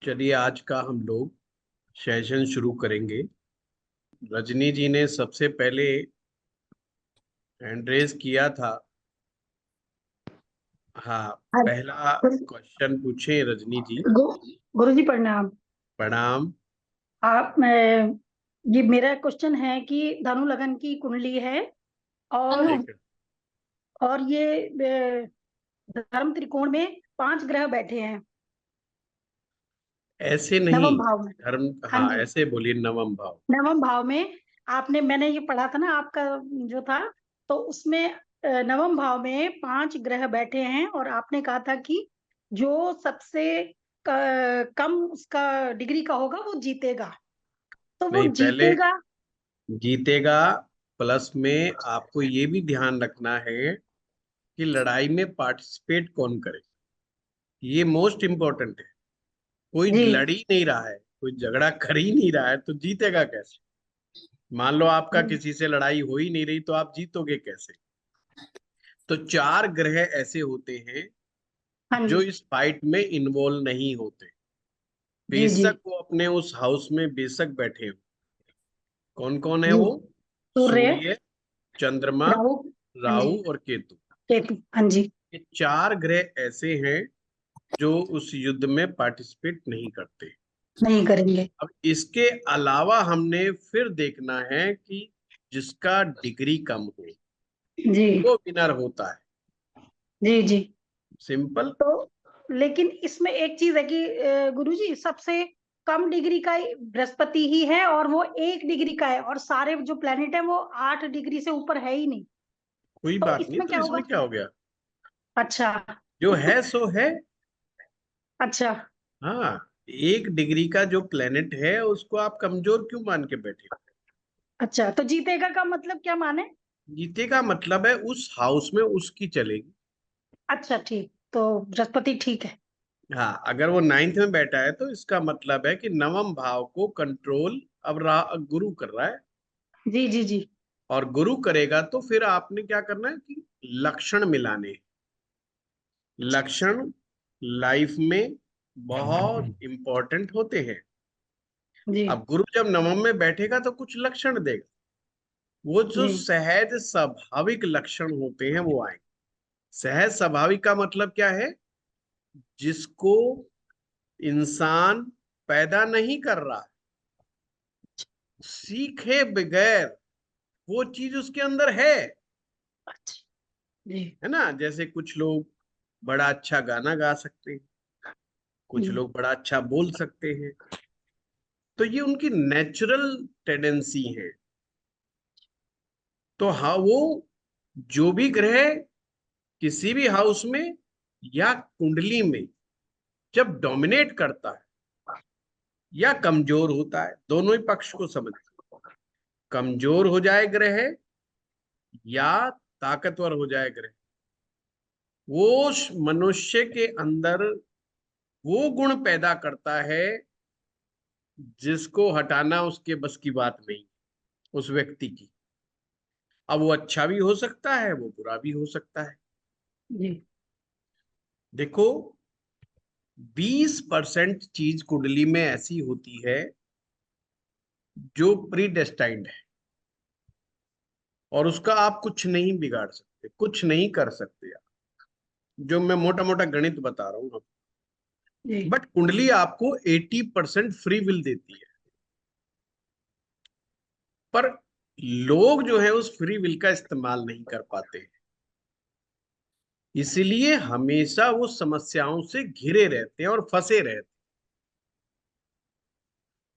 चलिए आज का हम लोग सेशन शुरू करेंगे। रजनी जी ने सबसे पहले हैंड रेज किया था। हाँ, हाँ, पहला क्वेश्चन पूछे रजनी जी। गुरु जी प्रणाम। प्रणाम। आप ये मेरा क्वेश्चन है कि धनु लगन की कुंडली है और एक ये धर्म त्रिकोण में 5 ग्रह बैठे हैं ऐसे नहीं। नवम भाव में। धर्म, हाँ हाँ जी, ऐसे बोलिए, नवम भाव। नवम भाव में। मैंने ये पढ़ा था ना आपका जो था, तो उसमें नवम भाव में 5 ग्रह बैठे हैं और आपने कहा था कि जो सबसे कम उसका डिग्री का होगा वो जीतेगा। तो वो नहीं, पहले जीतेगा। जीतेगा। प्लस में आपको ये भी ध्यान रखना है कि लड़ाई में पार्टिसिपेट कौन करे। ये मोस्ट इम्पोर्टेंट है। कोई जी लड़ ही नहीं रहा है, कोई झगड़ा कर ही नहीं रहा है, तो जीतेगा कैसे? मान लो आपका जी। किसी से लड़ाई हो ही नहीं रही, तो आप जीतोगे कैसे? तो चार ग्रह ऐसे होते हैं हाँ जो जी। इस फाइट में इन्वॉल्व नहीं होते। जी जी। बेशक वो अपने उस हाउस में बेशक बैठे हो। कौन कौन है जी। वो? सूर्य, सूर्य, चंद्रमा, राहु। हाँ जी। राहु और केतु। केतु। हाँ जी। ये चार ग्रह ऐसे हैं जो उस युद्ध में पार्टिसिपेट नहीं करते। नहीं करेंगे। अब इसके अलावा हमने फिर देखना है कि जिसका डिग्री कम हो जी वो विनर होता है। जी। जी। सिंपल। तो लेकिन इसमें एक चीज है कि गुरुजी सबसे कम डिग्री का बृहस्पति ही है और वो 1 डिग्री का है और सारे जो प्लेनेट है वो 8 डिग्री से ऊपर है ही नहीं। कोई तो बात नहीं, इसमें तो क्या होगा? इसमें क्या हो गया? अच्छा। जो है सो है। अच्छा। हाँ, 1 डिग्री का जो प्लेनेट है उसको आप कमजोर क्यों मान के बैठे हो? अच्छा, तो जीतेगा का मतलब क्या माने? जीते का मतलब है उस हाउस में उसकी चलेगी। अच्छा ठीक, तो बृहस्पति ठीक है। हाँ, अगर वो नाइन्थ में बैठा है तो इसका मतलब है कि नवम भाव को कंट्रोल अब गुरु कर रहा है। जी जी जी। और गुरु करेगा तो फिर आपने क्या करना है कि लक्षण मिलाने। लक्षण लाइफ में बहुत इंपॉर्टेंट होते हैं। जी अब गुरु जब नवम में बैठेगा तो कुछ लक्षण देगा। वो जो जी। सहज स्वाभाविक लक्षण होते हैं वो आएंगे। सहज स्वाभाविक का मतलब क्या है? जिसको इंसान पैदा नहीं कर रहा, सीखे बगैर वो चीज उसके अंदर अच्छा। जी है ना? जैसे कुछ लोग बड़ा अच्छा गाना गा सकते हैं, कुछ जी। लोग बड़ा अच्छा बोल सकते हैं। तो ये उनकी नेचुरल टेंडेंसी है। तो हाँ, वो जो भी ग्रह किसी भी हाउस में या कुंडली में जब डोमिनेट करता है या कमजोर होता है, दोनों ही पक्ष को समझ। कमजोर हो जाए ग्रह या ताकतवर हो जाए ग्रह, वो मनुष्य के अंदर वो गुण पैदा करता है जिसको हटाना उसके बस की बात नहीं, उस व्यक्ति की। अब वो अच्छा भी हो सकता है, वो बुरा भी हो सकता है। जी। देखो, 20% चीज कुंडली में ऐसी होती है जो प्री डेस्टाइंड है और उसका आप कुछ नहीं बिगाड़ सकते, कुछ नहीं कर सकते आप। जो मैं मोटा मोटा गणित बता रहा हूँ। जी। बट कुंडली आपको 80% फ्री विल देती है। पर लोग जो है उस फ्री विल का इस्तेमाल नहीं कर पाते, इसलिए हमेशा वो समस्याओं से घिरे रहते हैं और फंसे रहते हैं।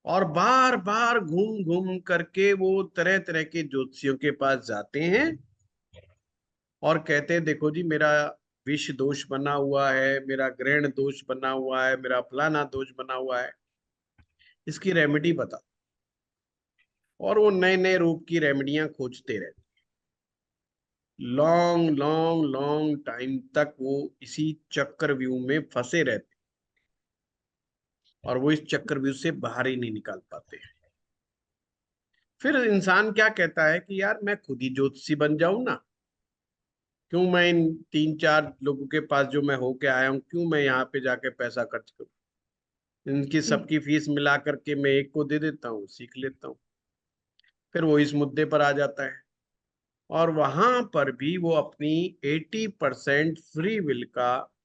और बार बार घूम घूम करके वो तरह तरह के ज्योतिषियों के पास जाते हैं और कहते हैं देखो जी, मेरा विष दोष बना हुआ है, मेरा ग्रहण दोष बना हुआ है, मेरा फलाना दोष बना हुआ है, इसकी रेमेडी बता। और वो नए नए रूप की रेमेडियां खोजते रहते। लॉन्ग लॉन्ग लॉन्ग टाइम तक वो इसी चक्रव्यूह में फंसे रहते और वो इस चक्रव्यूह से बाहर ही नहीं निकाल पाते हैं। फिर इंसान क्या कहता है कि यार मैं खुद ही ज्योतिषी बन जाऊं ना, क्यों मैं इन 3-4 लोगों के पास जो मैं होके आया हूं, क्यों मैं यहाँ पे जाके पैसा खर्च करूं? इनकी सबकी फीस मिला करके मैं एक को दे देता हूँ, सीख लेता हूँ। फिर वो इस मुद्दे पर आ जाता है, और वहां पर भी वो अपनी 80% फ्री विल का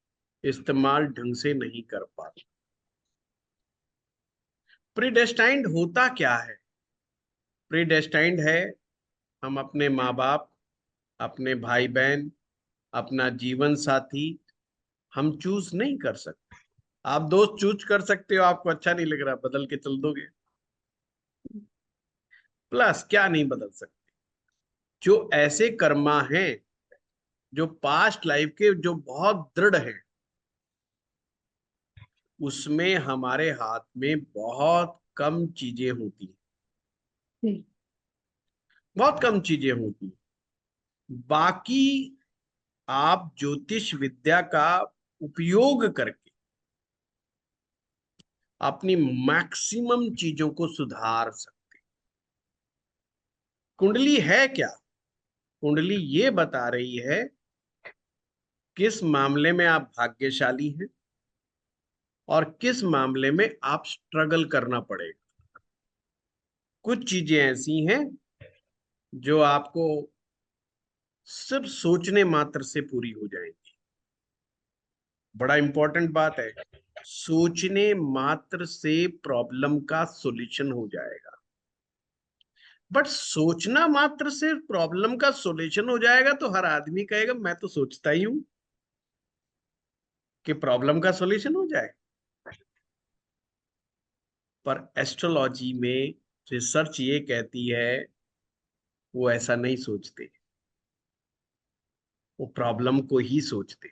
इस्तेमाल ढंग से नहीं कर पाता। प्रीडेस्टाइंड होता क्या है? प्रीडेस्टाइंड है, हम अपने माँ बाप, अपने भाई बहन, अपना जीवन साथी हम चूज नहीं कर सकते। आप दोस्त चूज कर सकते हो, आपको अच्छा नहीं लग रहा बदल के चल दोगे। प्लस क्या नहीं बदल सकते? जो ऐसे कर्मा हैं जो पास्ट लाइफ के जो बहुत दृढ़ हैं, उसमें हमारे हाथ में बहुत कम चीजें होती हैं, जी। बहुत कम चीजें होती हैं। बाकी आप ज्योतिष विद्या का उपयोग करके अपनी मैक्सिमम चीजों को सुधार सकते। कुंडली है क्या? कुंडली ये बता रही है किस मामले में आप भाग्यशाली हैं और किस मामले में आप स्ट्रगल करना पड़ेगा। कुछ चीजें ऐसी हैं जो आपको सिर्फ सोचने मात्र से पूरी हो जाएंगी। बड़ा इंपॉर्टेंट बात है, सोचने मात्र से प्रॉब्लम का सॉल्यूशन हो जाएगा। बट सोचना मात्र से प्रॉब्लम का सॉल्यूशन हो जाएगा तो हर आदमी कहेगा मैं तो सोचता ही हूं कि प्रॉब्लम का सॉल्यूशन हो जाए। पर एस्ट्रोलॉजी में रिसर्च ये कहती है वो ऐसा नहीं सोचते, वो प्रॉब्लम को ही सोचते,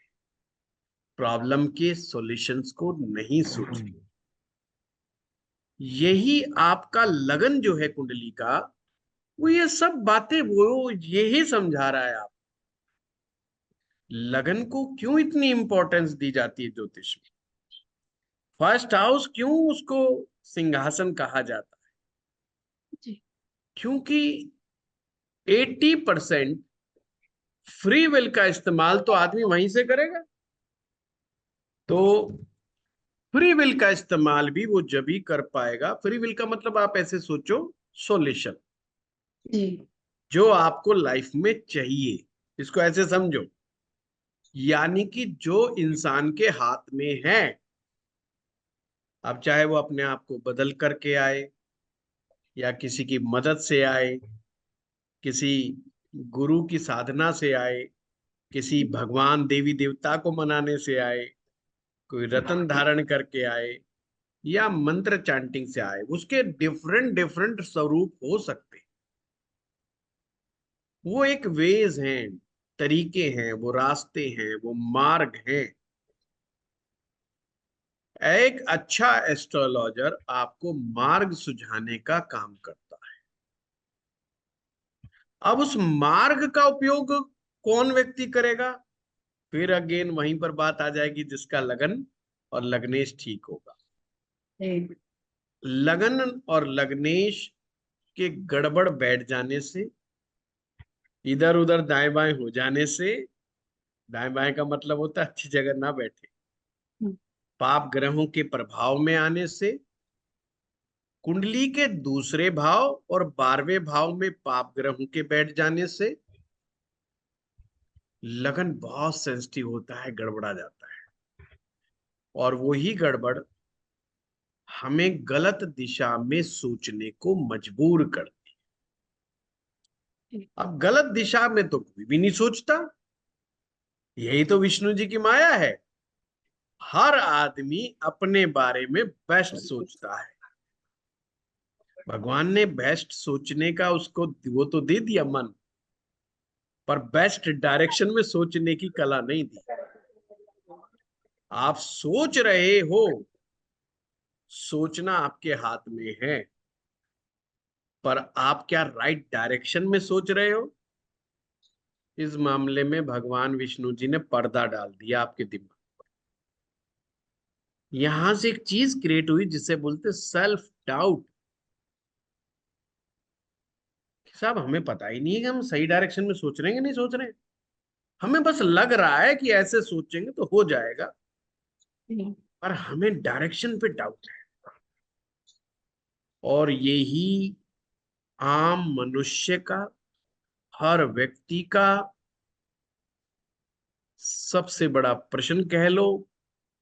प्रॉब्लम के सॉल्यूशंस को नहीं सोचते। यही आपका लगन जो है कुंडली का, वो ये सब बातें वो यही समझा रहा है। आप लगन को क्यों इतनी इंपॉर्टेंस दी जाती है ज्योतिष में? फर्स्ट हाउस क्यों उसको सिंहासन कहा जाता है? जी। क्योंकि 80% फ्री विल का इस्तेमाल तो आदमी वहीं से करेगा। तो फ्री विल का इस्तेमाल भी वो जब ही कर पाएगा। फ्री विल का मतलब आप ऐसे सोचो, सॉल्यूशन जी। जो आपको लाइफ में चाहिए, इसको ऐसे समझो। यानी कि जो इंसान के हाथ में है, अब चाहे वो अपने आप को बदल करके आए या किसी की मदद से आए, किसी गुरु की साधना से आए, किसी भगवान देवी देवता को मनाने से आए, कोई रत्न धारण करके आए या मंत्र चैंटिंग से आए, उसके डिफरेंट डिफरेंट स्वरूप हो सकते हैं। वो एक वेज हैं, तरीके हैं, वो रास्ते हैं, वो मार्ग हैं। एक अच्छा एस्ट्रोलॉजर आपको मार्ग सुझाने का काम करता है। अब उस मार्ग का उपयोग कौन व्यक्ति करेगा? फिर अगेन वहीं पर बात आ जाएगी, जिसका लगन और लग्नेश ठीक होगा। जी। लगन और लग्नेश के गड़बड़ बैठ जाने से, इधर उधर दाएं बाएं हो जाने से, दाएं बाएं का मतलब होता है अच्छी जगह ना बैठे, हम्म। पाप ग्रहों के प्रभाव में आने से, कुंडली के दूसरे भाव और 12वें भाव में पाप ग्रहों के बैठ जाने से लगन बहुत सेंसिटिव होता है, गड़बड़ा जाता है। और वही गड़बड़ हमें गलत दिशा में सोचने को मजबूर करती जी। है। अब गलत दिशा में तो कोई भी नहीं सोचता, यही तो विष्णु जी की माया है। हर आदमी अपने बारे में बेस्ट सोचता है। भगवान ने बेस्ट सोचने का उसको वो तो दे दिया मन, पर बेस्ट डायरेक्शन में सोचने की कला नहीं दी। आप सोच रहे हो, सोचना आपके हाथ में है, पर आप क्या राइट डायरेक्शन में सोच रहे हो? इस मामले में भगवान विष्णु जी ने पर्दा डाल दिया आपके दिमाग। यहां से एक चीज क्रिएट हुई जिसे बोलते सेल्फ डाउट। साहब हमें पता ही नहीं है कि हम सही डायरेक्शन में सोच रहे हैं कि नहीं सोच रहे हैं, हमें बस लग रहा है कि ऐसे सोचेंगे तो हो जाएगा, जी। पर हमें डायरेक्शन पे डाउट है। और यही आम मनुष्य का, हर व्यक्ति का सबसे बड़ा प्रश्न कह लो,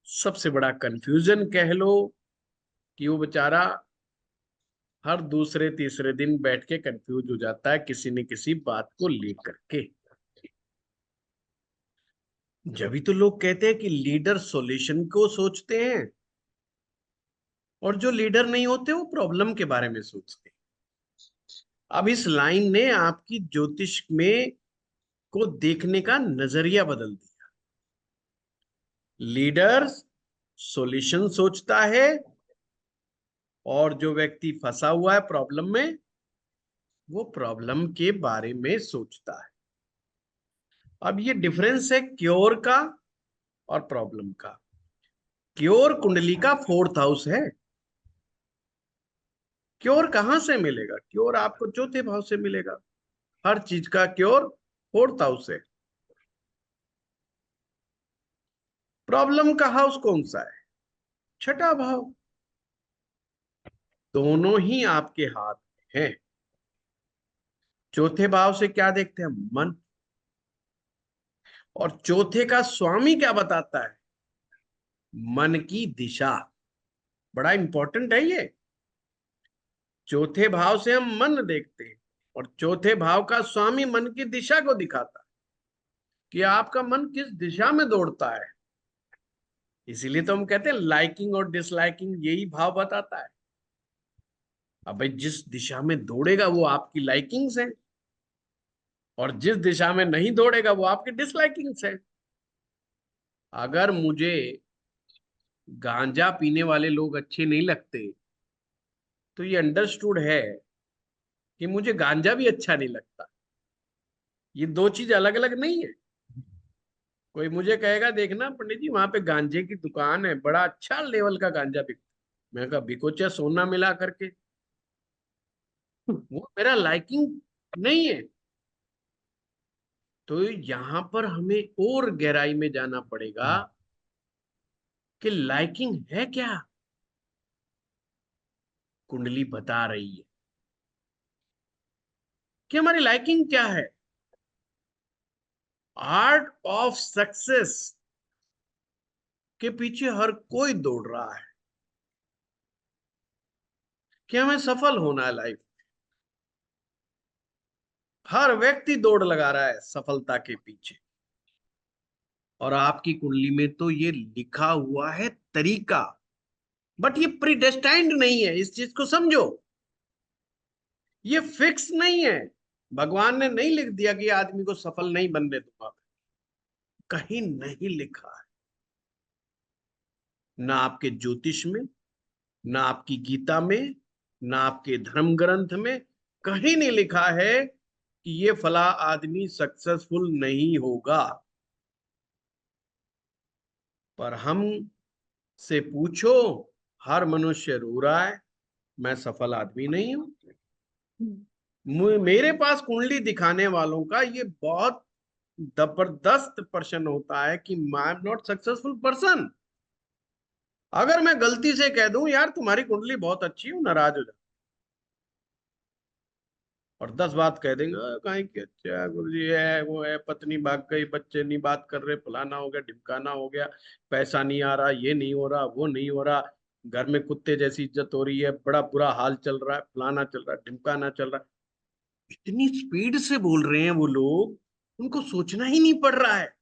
सबसे बड़ा कंफ्यूजन कह लो, कि वो बेचारा हर दूसरे तीसरे दिन बैठ के कंफ्यूज हो जाता है किसी न किसी बात को लेकर के। जब भी तो लोग कहते हैं कि लीडर सॉल्यूशन को सोचते हैं, और जो लीडर नहीं होते वो प्रॉब्लम के बारे में सोचते हैं। अब इस लाइन ने आपकी ज्योतिष में को देखने का नजरिया बदल दिया। लीडर सॉल्यूशन सोचता है, और जो व्यक्ति फंसा हुआ है प्रॉब्लम में, वो प्रॉब्लम के बारे में सोचता है। अब ये डिफरेंस है क्योर का और प्रॉब्लम का। क्योर कुंडली का फोर्थ हाउस है। क्योर कहां से मिलेगा? क्योर आपको चौथे भाव से मिलेगा। हर चीज का क्योर फोर्थ हाउस है। प्रॉब्लम का हाउस कौन सा है? छठा भाव। दोनों ही आपके हाथ में है। चौथे भाव से क्या देखते हैं? मन। और चौथे का स्वामी क्या बताता है? मन की दिशा। बड़ा इंपॉर्टेंट है ये। चौथे भाव से हम मन देखते हैं, और चौथे भाव का स्वामी मन की दिशा को दिखाता है कि आपका मन किस दिशा में दौड़ता है। इसीलिए तो हम कहते हैं लाइकिंग और डिसलाइकिंग यही भाव बताता है। अब भाई जिस दिशा में दौड़ेगा वो आपकी लाइकिंग्स है, और जिस दिशा में नहीं दौड़ेगा वो आपकी डिसलाइकिंग्स है। अगर मुझे गांजा पीने वाले लोग अच्छे नहीं लगते, तो ये अंडरस्टूड है कि मुझे गांजा भी अच्छा नहीं लगता। ये दो चीज अलग अलग नहीं है। कोई मुझे कहेगा देखना पंडित जी वहां पे गांजे की दुकान है, बड़ा अच्छा लेवल का गांजा बिकता है, मैं कहा बिको चाहे सोना मिला करके, वो मेरा लाइकिंग नहीं है। तो यहां पर हमें और गहराई में जाना पड़ेगा कि लाइकिंग है क्या। कुंडली बता रही है कि हमारी लाइकिंग क्या है। आर्ट ऑफ सक्सेस के पीछे हर कोई दौड़ रहा है कि हमें सफल होना है लाइफ। हर व्यक्ति दौड़ लगा रहा है सफलता के पीछे। और आपकी कुंडली में तो ये लिखा हुआ है तरीका, बट ये प्रीडेस्टाइंड नहीं है। इस चीज को समझो, ये फिक्स नहीं है। भगवान ने नहीं लिख दिया कि आदमी को सफल नहीं बनने दूंगा। कहीं नहीं लिखा है, ना आपके ज्योतिष में, ना आपकी गीता में, ना आपके धर्म ग्रंथ में। कहीं नहीं लिखा है कि ये फला आदमी सक्सेसफुल नहीं होगा। पर हम से पूछो, हर मनुष्य रो रहा है मैं सफल आदमी नहीं हूं। मेरे पास कुंडली दिखाने वालों का ये बहुत जबरदस्त प्रश्न होता है कि I am not successful person. अगर मैं गलती से कह दूं यार तुम्हारी कुंडली बहुत अच्छी है, नाराज हो जाए, और 10 बात कह देंगे कहीं कि अच्छा गुरु जी है वो है, पत्नी भाग गई, बच्चे नहीं बात कर रहे, फलाना हो गया ढिमकाना हो गया, पैसा नहीं आ रहा, ये नहीं हो रहा, वो नहीं हो रहा, घर में कुत्ते जैसी इज्जत हो रही है, बड़ा बुरा हाल चल रहा है, फलाना चल रहा है, ढिमकाना चल रहा है। इतनी स्पीड से बोल रहे हैं वो लोग, उनको सोचना ही नहीं पड़ रहा है।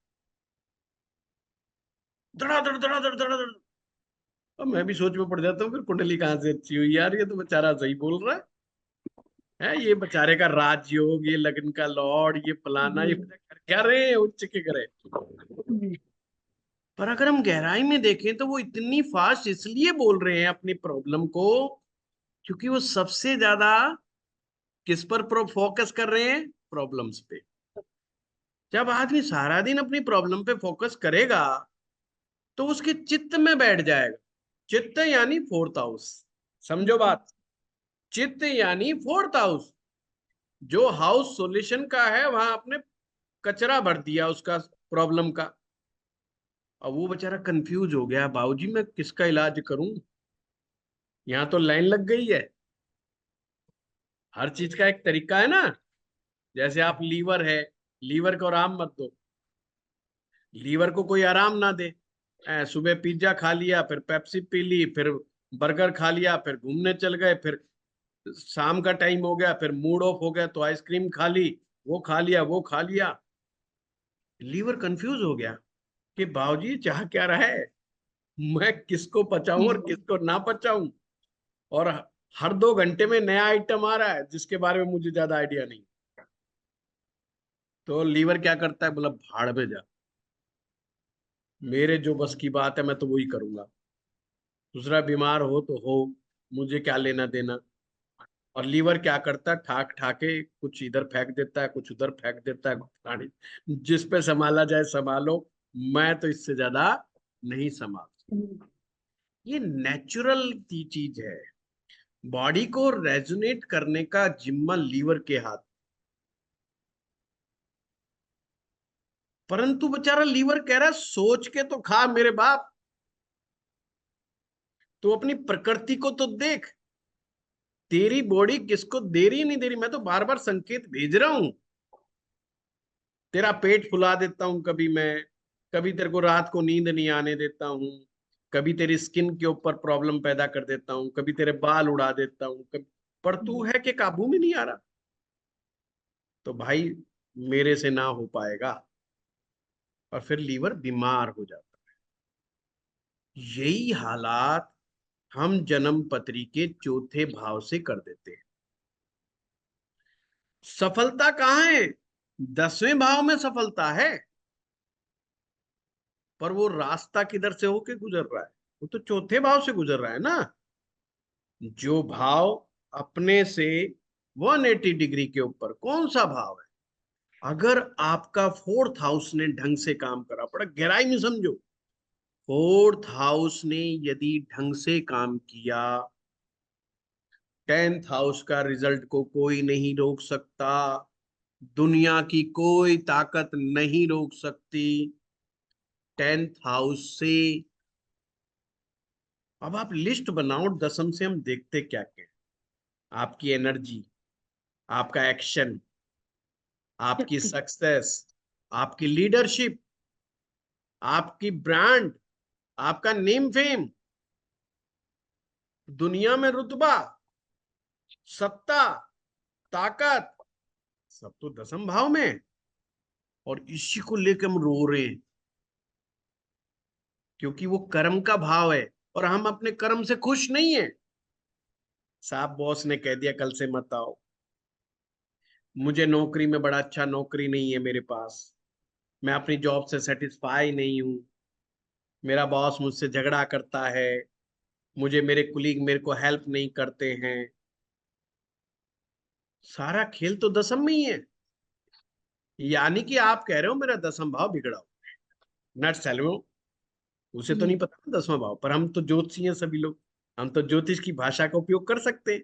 धड़ाधड़ धड़ाधड़ धड़ाधड़। अब मैं भी सोच में पड़ जाता हूँ फिर कुंडली कहाँ से अच्छी हुई यार, ये तो बेचारा सही बोल रहा है ये बेचारे का राजयोग, ये लगन का लॉर्ड, ये फलाना, ये जी कर क्या रहे हैं, उच्च के करे। जी पर अगर हम गहराई में देखें तो वो इतनी फास्ट इसलिए बोल रहे हैं अपनी प्रॉब्लम को, क्योंकि वो सबसे ज्यादा किस पर फोकस कर रहे हैं? प्रॉब्लम्स पे। जब आदमी सारा दिन अपनी प्रॉब्लम पे फोकस करेगा तो उसके चित्त में बैठ जाएगा। चित्त यानी फोर्थ हाउस। समझो बात। चित्त यानी फोर्थ हाउस। जो हाउस सॉल्यूशन का है वहां आपने कचरा भर दिया उसका, प्रॉब्लम का। अब वो बेचारा कंफ्यूज हो गया, बाबूजी मैं किसका इलाज करूं, यहाँ तो लाइन लग गई है। हर चीज का एक तरीका है ना। जैसे आप लीवर है, लीवर को आराम मत दो, लीवर को कोई आराम ना दे। सुबह पिज्जा खा लिया, फिर पेप्सी पी ली, फिर बर्गर खा लिया, फिर घूमने चल गए, फिर शाम का टाइम हो गया, फिर मूड ऑफ हो गया तो आइसक्रीम खा ली, वो खा लिया, वो खा लिया। लीवर कंफ्यूज हो गया कि बाबूजी चाह क्या रहा है, मैं किसको पचाऊं और हम्म, किसको ना पचाऊं। और हर 2 घंटे में नया आइटम आ रहा है जिसके बारे में मुझे ज्यादा आइडिया नहीं। तो लीवर क्या करता है, बोला भाड़ में जा, मेरे जो बस की बात है मैं तो वही करूंगा, दूसरा बीमार हो तो हो, मुझे क्या लेना देना। और लीवर क्या करता है, ठाक ठाके कुछ इधर फेंक देता है, कुछ उधर फेंक देता है, गाड़ी जिस पे संभाला जाए संभालो, मैं तो इससे ज्यादा नहीं संभाल। हम्म, ये नेचुरल चीज है। बॉडी को रेजोनेट करने का जिम्मा लीवर के हाथ। परंतु बेचारा लीवर कह रहा है सोच के तो खा मेरे बाप, तो अपनी प्रकृति को तो देख, तेरी बॉडी किसको दे रही नहीं दे रही, मैं तो बार बार संकेत भेज रहा हूं। तेरा पेट फुला देता हूं कभी मैं, कभी तेरे को रात को नींद नहीं आने देता हूं, कभी तेरी स्किन के ऊपर प्रॉब्लम पैदा कर देता हूं, कभी तेरे बाल उड़ा देता हूं, कभी, पर तू है कि काबू में नहीं आ रहा। तो भाई मेरे से ना हो पाएगा, और फिर लीवर बीमार हो जाता है। यही हालात हम जन्म पत्री के चौथे भाव से कर देते हैं। सफलता कहाँ है, 10वें भाव में सफलता है, पर वो रास्ता किधर से होके गुजर रहा है, वो तो चौथे भाव से गुजर रहा है ना। जो भाव अपने से 180 डिग्री के ऊपर, कौन सा भाव है। अगर आपका फोर्थ हाउस ने ढंग से काम करा, पड़ा गहराई में समझो, फोर्थ हाउस ने यदि ढंग से काम किया, 10th हाउस का रिजल्ट को कोई नहीं रोक सकता, दुनिया की कोई ताकत नहीं रोक सकती। 10th हाउस से अब आप लिस्ट बनाओ, दसम से हम देखते क्या क्या, आपकी एनर्जी, आपका एक्शन, आपकी शक्ति। सक्सेस, आपकी लीडरशिप, आपकी ब्रांड, आपका नेम फेम, दुनिया में रुतबा, सत्ता, ताकत, सब तो दसम भाव में है। और इसी को लेकर हम रो रहे हैं, क्योंकि वो कर्म का भाव है और हम अपने कर्म से खुश नहीं है। साहब बॉस ने कह दिया कल से मत आओ, मुझे नौकरी में बड़ा अच्छा नौकरी नहीं है मेरे पास, मैं अपनी जॉब से सेटिस्फाई नहीं हूं, मेरा बॉस मुझसे झगड़ा करता है, मुझे मेरे कुलीग मेरे को हेल्प नहीं करते हैं। सारा खेल तो दसम में ही है। यानी कि आप कह रहे हो मेरा दसम भाव बिगड़ा हो, नट सेल्वो, उसे तो नहीं हम्म, पता ना दसवां भाव, पर हम तो ज्योतिषी हैं सभी लोग, हम तो ज्योतिष की भाषा का उपयोग कर सकते हैं।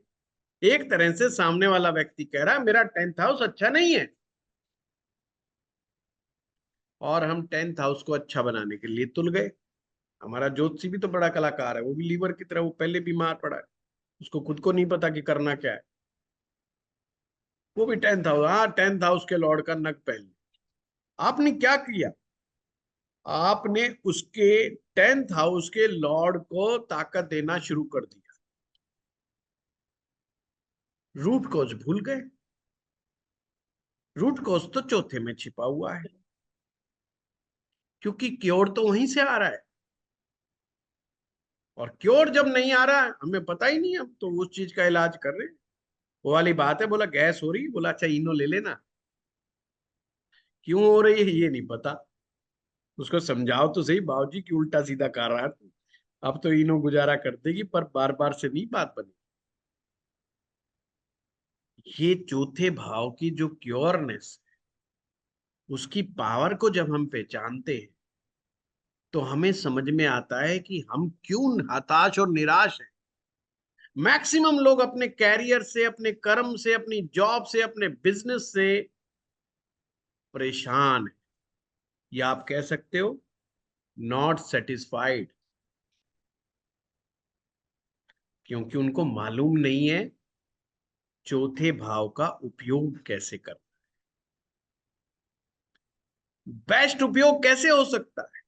एक तरह से सामने वाला व्यक्ति कह रहा है मेरा 10th हाउस अच्छा नहीं है, और हम 10th हाउस को अच्छा बनाने के लिए तुल गए। हमारा ज्योतिषी भी तो बड़ा कलाकार है, वो भी लीवर की तरह, वो पहले बीमार पड़ा है, उसको खुद को नहीं पता कि करना क्या है। वो भी 10th हाउस, हाँ 10th हाउस के लॉर्ड का नग पहन लिया। आपने क्या किया, आपने उसके 10th हाउस के लॉर्ड को ताकत देना शुरू कर दिया, रूट कॉज भूल गए। रूट कॉज तो चौथे में छिपा हुआ है, क्योंकि क्योर तो वहीं से आ रहा है, और क्योर जब नहीं आ रहा है हमें पता ही नहीं, हम तो उस चीज का इलाज कर रहे हैं। वो वाली बात है, बोला गैस हो रही, बोला अच्छा इनो ले लेना, क्यों हो रही है ये नहीं पता, उसको समझाओ तो सही बाबूजी की उल्टा सीधा कर रहा है तू। अब तो इनो गुजारा कर देगी, पर बार बार से नहीं बात बनी। ये चौथे भाव की जो क्योरनेस, उसकी पावर को जब हम पहचानते हैं, तो हमें समझ में आता है कि हम क्यों हताश और निराश हैं। मैक्सिमम लोग अपने कैरियर से, अपने कर्म से, अपनी जॉब से, अपने बिजनेस से परेशान है, या आप कह सकते हो नॉट सेटिस्फाइड, क्योंकि उनको मालूम नहीं है चौथे भाव का उपयोग कैसे करना, बेस्ट उपयोग कैसे हो सकता है।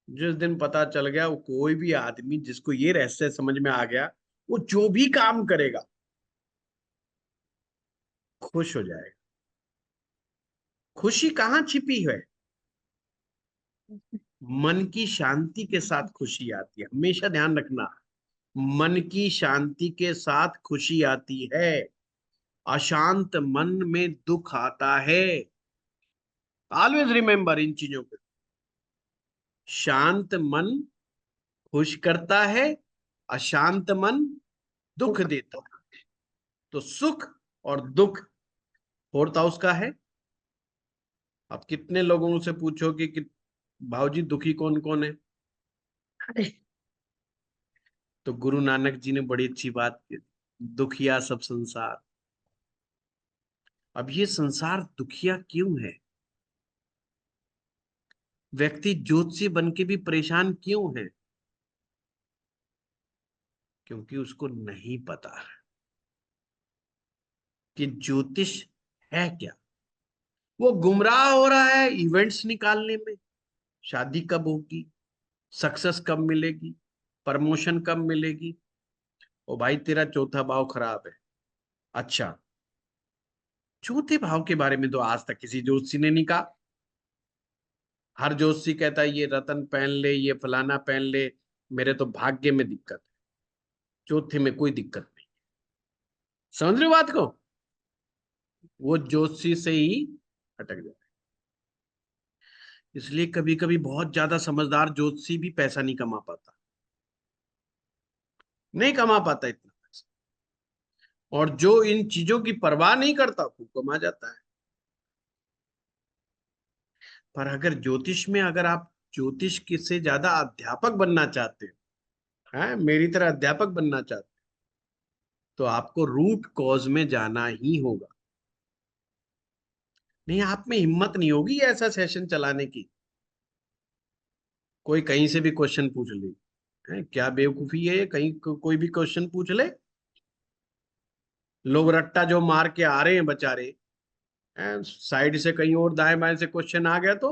जिस दिन पता चल गया, वो कोई भी आदमी जिसको ये रहस्य समझ में आ गया, वो जो भी काम करेगा खुश हो जाएगा। खुशी कहाँ छिपी है? मन की शांति के साथ खुशी आती है, हमेशा ध्यान रखना। मन की शांति के साथ खुशी आती है, अशांत मन में दुख आता है। ऑलवेज रिमेंबर इन चीजों को। शांत मन खुश करता है, अशांत मन दुख दुख। देता है। तो सुख और दुख फोर्थ हाउस का है। अब कितने लोगों से पूछो कि भाऊजी दुखी कौन कौन है, अरे, तो गुरु नानक जी ने बड़ी अच्छी बात की, दुखिया सब संसार। अब ये संसार दुखिया क्यों है? व्यक्ति ज्योतिषी बन के भी परेशान क्यों है? क्योंकि उसको नहीं पता है कि ज्योतिष है क्या। वो गुमराह हो रहा है इवेंट्स निकालने में। शादी कब होगी, सक्सेस कब मिलेगी, प्रमोशन कब मिलेगी। ओ भाई, तेरा चौथा भाव खराब है। अच्छा, चौथे भाव के बारे में तो आज तक किसी ज्योतिषी ने नहीं कहा। हर ज्योतिषी कहता है ये रतन पहन ले, ये फलाना पहन ले, मेरे तो भाग्य में दिक्कत है, चौथे में कोई दिक्कत नहीं। समझ रहे हो बात को? वो ज्योतिषी से ही अटक जाए। इसलिए कभी कभी बहुत ज्यादा समझदार ज्योतिषी भी पैसा नहीं कमा पाता, नहीं कमा पाता इतना पैसा। और जो इन चीजों की परवाह नहीं करता वो कमा जाता है। पर अगर ज्योतिष में, अगर आप ज्योतिष के से ज्यादा अध्यापक बनना चाहते हैं, मेरी तरह अध्यापक बनना चाहते हैं, तो आपको रूट कॉज में जाना ही होगा। नहीं, आप में हिम्मत नहीं होगी ऐसा सेशन चलाने की। कोई कहीं से भी क्वेश्चन पूछ ले, क्या बेवकूफी है ये, कहीं कोई भी क्वेश्चन पूछ ले। लोग रट्टा जो मार के आ रहे हैं बेचारे, साइड से कहीं और दाएं बाएं से क्वेश्चन आ गया तो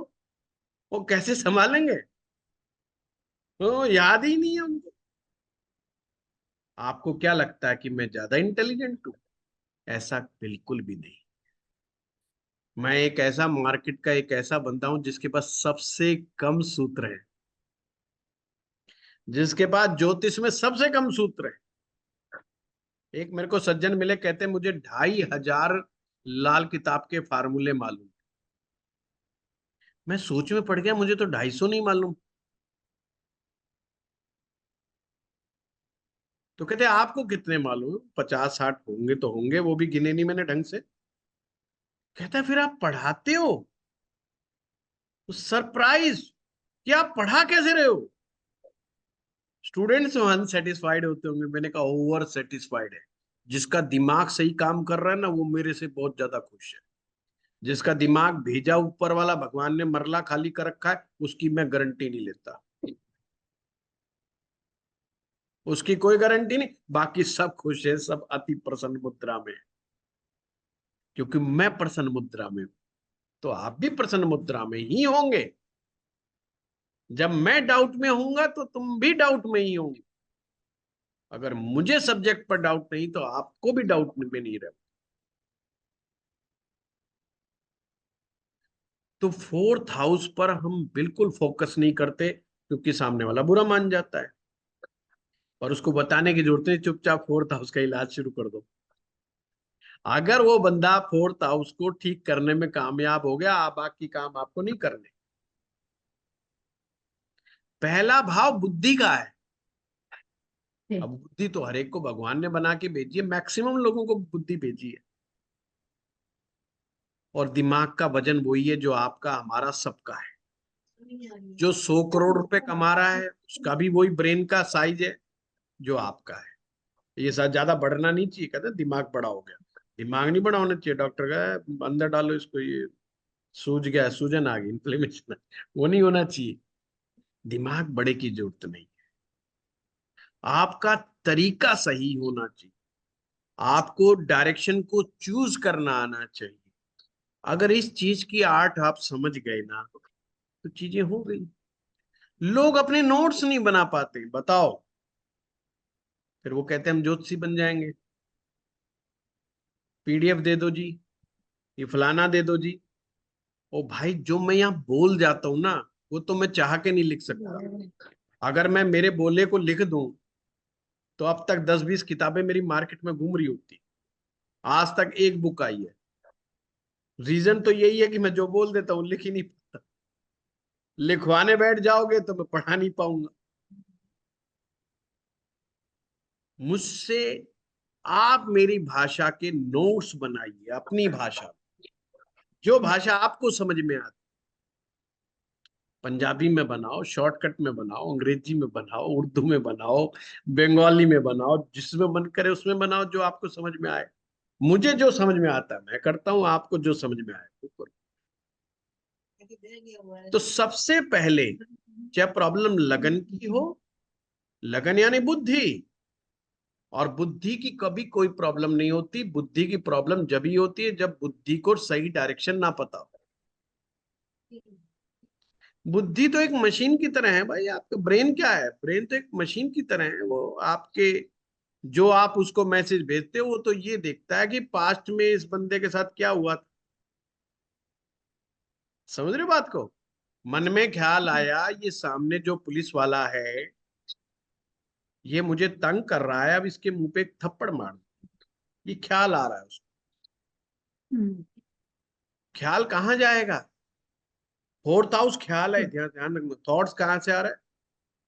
वो कैसे संभालेंगे? तो याद ही नहीं है उनको। आपको क्या लगता है कि मैं ज्यादा इंटेलिजेंट हूं? ऐसा बिल्कुल भी नहीं। मैं एक ऐसा मार्केट का एक ऐसा बंदा हूं जिसके पास सबसे कम सूत्र है, जिसके पास ज्योतिष में सबसे कम सूत्र है। एक मेरे को सज्जन मिले, कहते मुझे 2500 लाल किताब के फार्मूले मालूम। मैं सोच में पड़ गया, मुझे तो 250 नहीं मालूम। तो कहते आपको कितने मालूम? 50-60 होंगे तो होंगे, वो भी गिने नहीं मैंने ढंग से। कहता है फिर आप पढ़ाते हो? तो सरप्राइज कि आप पढ़ा कैसे रहे हो। स्टूडेंट्स अनसेटिस्फाइड होते होंगे, मैंने कहा ओवर सेटिस्फाइड है। जिसका दिमाग सही काम कर रहा है ना, वो मेरे से बहुत ज्यादा खुश है। जिसका दिमाग भेजा ऊपर वाला भगवान ने मरला खाली कर रखा है, उसकी मैं गारंटी नहीं लेता। उसकी कोई गारंटी नहीं। बाकी सब खुश है, सब अति प्रसन्न मुद्रा में है। क्योंकि मैं प्रसन्न मुद्रा में हूं, तो आप भी प्रसन्न मुद्रा में ही होंगे। जब मैं डाउट में होऊंगा तो तुम भी डाउट में ही होंगे। अगर मुझे सब्जेक्ट पर डाउट नहीं तो आपको भी डाउट में नहीं रहे। तो फोर्थ हाउस पर हम बिल्कुल फोकस नहीं करते, क्योंकि सामने वाला बुरा मान जाता है। और उसको बताने की जरूरत नहीं, चुपचाप फोर्थ हाउस का इलाज शुरू कर दो। अगर वो बंदा फोर्थ हाउस को ठीक करने में कामयाब हो गया, बाकी काम आपको नहीं करने। पहला भाव बुद्धि का है। अब बुद्धि तो हर एक को भगवान ने बना के भेजी है, मैक्सिमम लोगों को बुद्धि भेजी है। और दिमाग का वजन वही है जो आपका हमारा सबका है। जो 100 करोड़ रुपए कमा रहा है उसका भी वही ब्रेन का साइज है जो आपका है। ये साथ ज्यादा बढ़ना नहीं चाहिए, कहते हैं दिमाग बड़ा हो गया। दिमाग नहीं बड़ा होना चाहिए, डॉक्टर का अंदर डालो इसको, ये सूज गया, सूजन आ गई, इन्फ्लेमेशन, वो नहीं होना चाहिए। दिमाग बड़े की जरूरत नहीं। आपका तरीका सही होना चाहिए। आपको डायरेक्शन को चूज करना आना चाहिए। अगर इस चीज की आर्ट आप समझ गए ना, तो चीजें हो गई। लोग अपने नोट्स नहीं बना पाते, बताओ, फिर वो कहते हैं हम ज्योतिषी बन जाएंगे। पीडीएफ दे दो जी, ये फलाना दे दो जी। ओ भाई, जो मैं यहाँ बोल जाता हूँ ना, वो तो मैं चाह के नहीं लिख सकता। अगर मैं मेरे बोले को लिख दूं, तो अब तक 10-20 किताबें मेरी मार्केट में घूम रही होती। आज तक एक बुक आई है। रीजन तो यही है कि मैं जो बोल देता हूँ लिख ही नहीं पाता। लिखवाने बैठ जाओगे तो मैं पढ़ा नहीं पाऊंगा। मुझसे आप मेरी भाषा के नोट्स बनाइए, अपनी भाषा, जो भाषा आपको समझ में आती। पंजाबी में बनाओ, शॉर्टकट में बनाओ, अंग्रेजी में बनाओ, उर्दू में बनाओ, बंगाली में बनाओ, जिसमें मन करे उसमें बनाओ, जो आपको समझ में आए। मुझे जो समझ में आता है मैं करता हूँ, आपको जो समझ में आए वो करो। तो सबसे पहले, चाहे प्रॉब्लम लगन की हो, लगन यानी बुद्धि, और बुद्धि की कभी कोई प्रॉब्लम नहीं होती। बुद्धि की प्रॉब्लम जब ही होती है जब बुद्धि को सही डायरेक्शन ना पता हो। बुद्धि तो एक मशीन की तरह है भाई। आपका ब्रेन क्या है? ब्रेन तो एक मशीन की तरह है। वो आपके, जो आप उसको मैसेज भेजते हो, वो तो ये देखता है कि पास्ट में इस बंदे के साथ क्या हुआ था। समझ रहे हो बात को? मन में ख्याल आया, ये सामने जो पुलिस वाला है, ये मुझे तंग कर रहा है, अब इसके मुंह पे एक थप्पड़ मार दूं। ये ख्याल आ रहा है उसको। हम्म। ख्याल कहाँ जाएगा? फोर्थ हाउस ख्याल है, ध्यान ध्यान रखना। थॉट्स कहाँ से आ रहा है?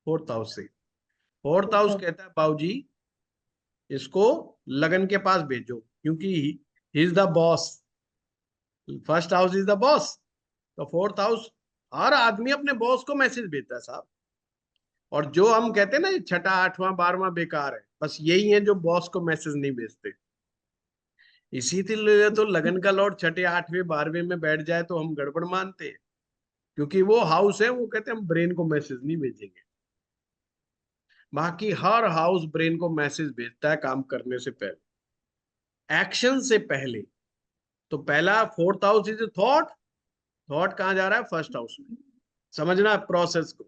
फोर्थ हाउस से। फोर्थ हाउस कहता है बाबूजी, इसको लगन के पास भेजो, क्योंकि he is the boss. First house is the boss, तो फोर्थ हाउस, हर आदमी अपने बॉस को मैसेज भेजता है साहब। और जो हम कहते हैं ना, ये छठा आठवां 12वां बेकार है, बस यही है जो बॉस को मैसेज नहीं भेजते। इसीलिए तो लगन का लॉर्ड छठे 8वें 12वें में बैठ जाए तो हम गड़बड़ मानते हैं, क्योंकि वो हाउस है, वो कहते हैं हम ब्रेन को मैसेज नहीं भेजेंगे। बाकी हर हाउस ब्रेन को मैसेज भेजता है काम करने से पहले, एक्शन से पहले। तो पहला fourth house is thought. Thought कहाँ जा रहा है? फर्स्ट हाउस में। समझना प्रोसेस को,